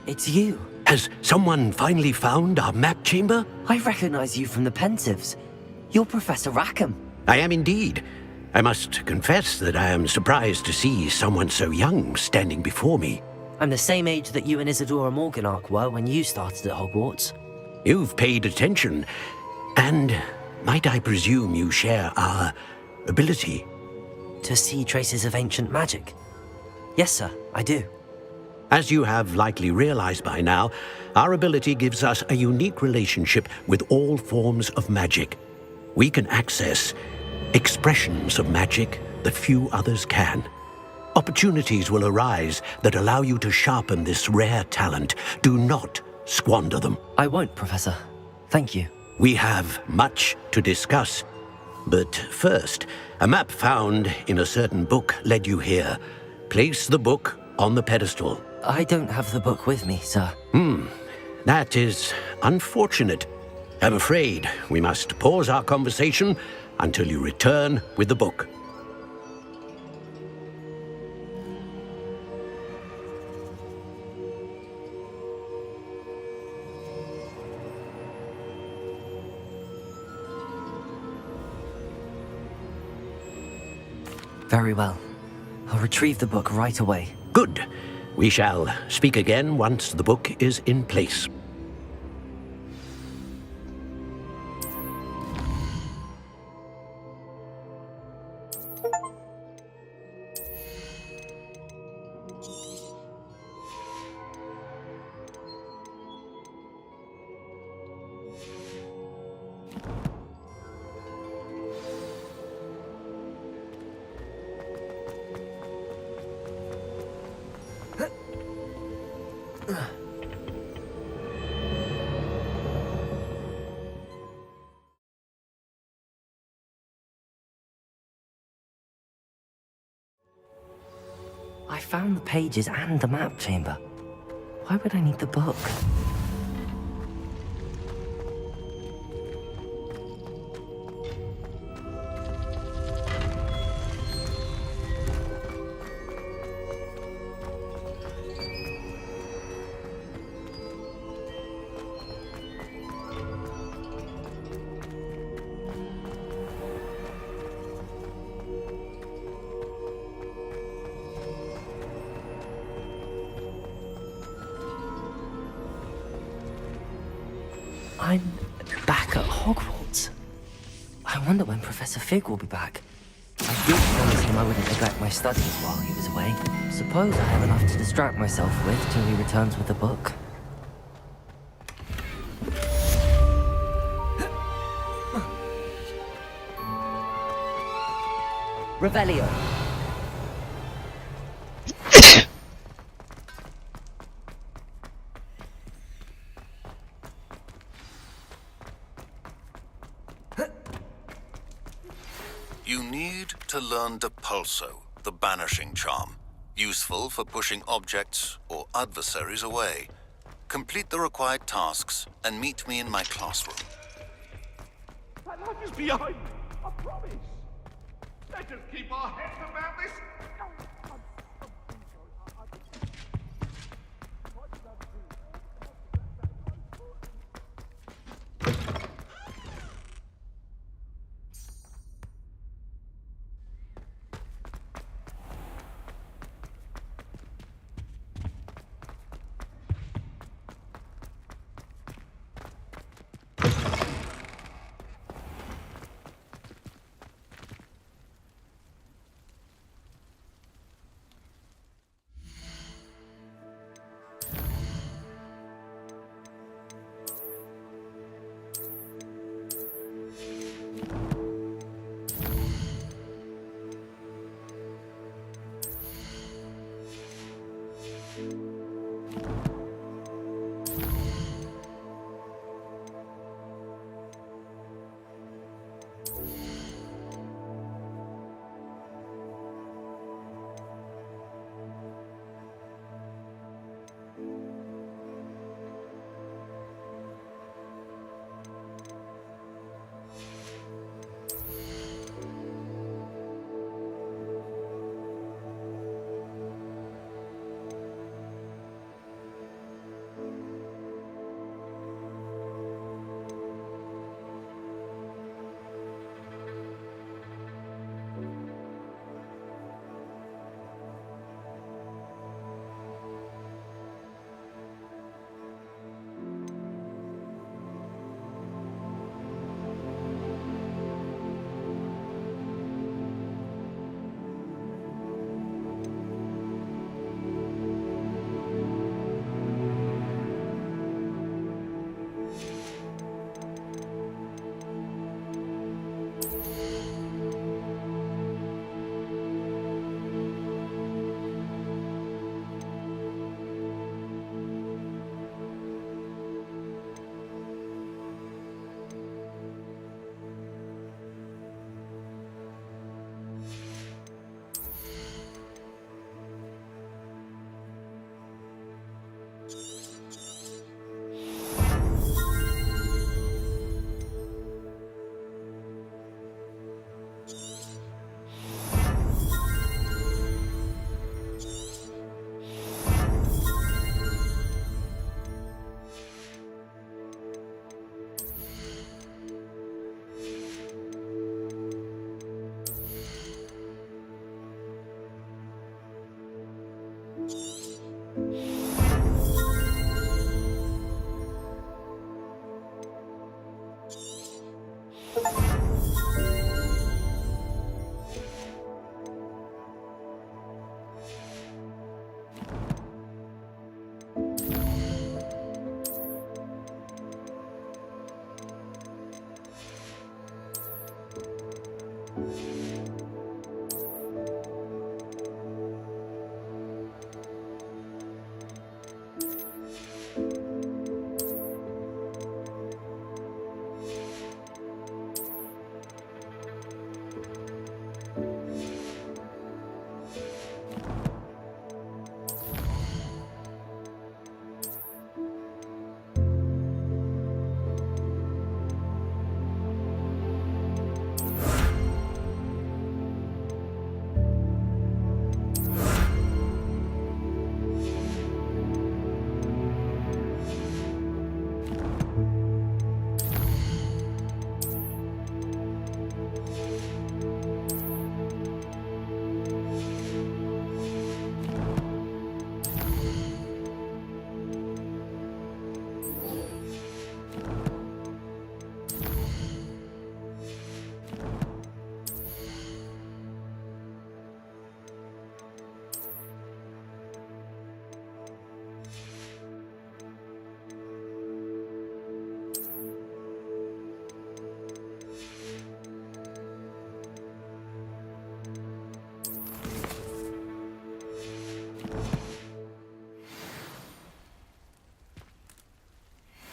It's you. Has someone finally found our map chamber? I recognize you from the Pensieves. You're Professor Rackham. I am indeed. I must confess that I am surprised to see someone so young standing before me. I'm the same age that you and Isadora Morganach were when you started at Hogwarts. You've paid attention, and might I presume you share our ability? To see traces of ancient magic? Yes, sir, I do. As you have likely realized by now, our ability gives us a unique relationship with all forms of magic. We can access expressions of magic that few others can. Opportunities will arise that allow you to sharpen this rare talent. Do not squander them. I won't, Professor. Thank you. We have much to discuss. But first, a map found in a certain book led you here. Place the book on the pedestal. I don't have the book with me, sir. That is unfortunate. I'm afraid we must pause our conversation until you return with the book. Very well. I'll retrieve the book right away. Good. We shall speak again once the book is in place. I found the pages and the map chamber. Why would I need the book? I'm back at Hogwarts. I wonder when Professor Fig will be back. I did promise him I wouldn't neglect my studies while he was away. Suppose I have enough to distract myself with till he returns with the book. Revelio. You need to learn Depulso, the banishing charm. Useful for pushing objects or adversaries away. Complete the required tasks and meet me in my classroom. That life is behind me, I promise. Let us keep our heads about this.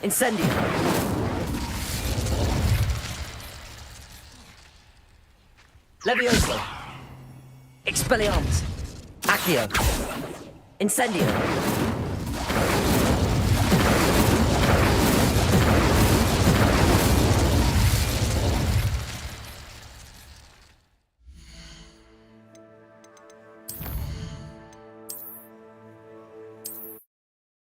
Incendio. Levioso. Expelliarmus. Accio. Incendio.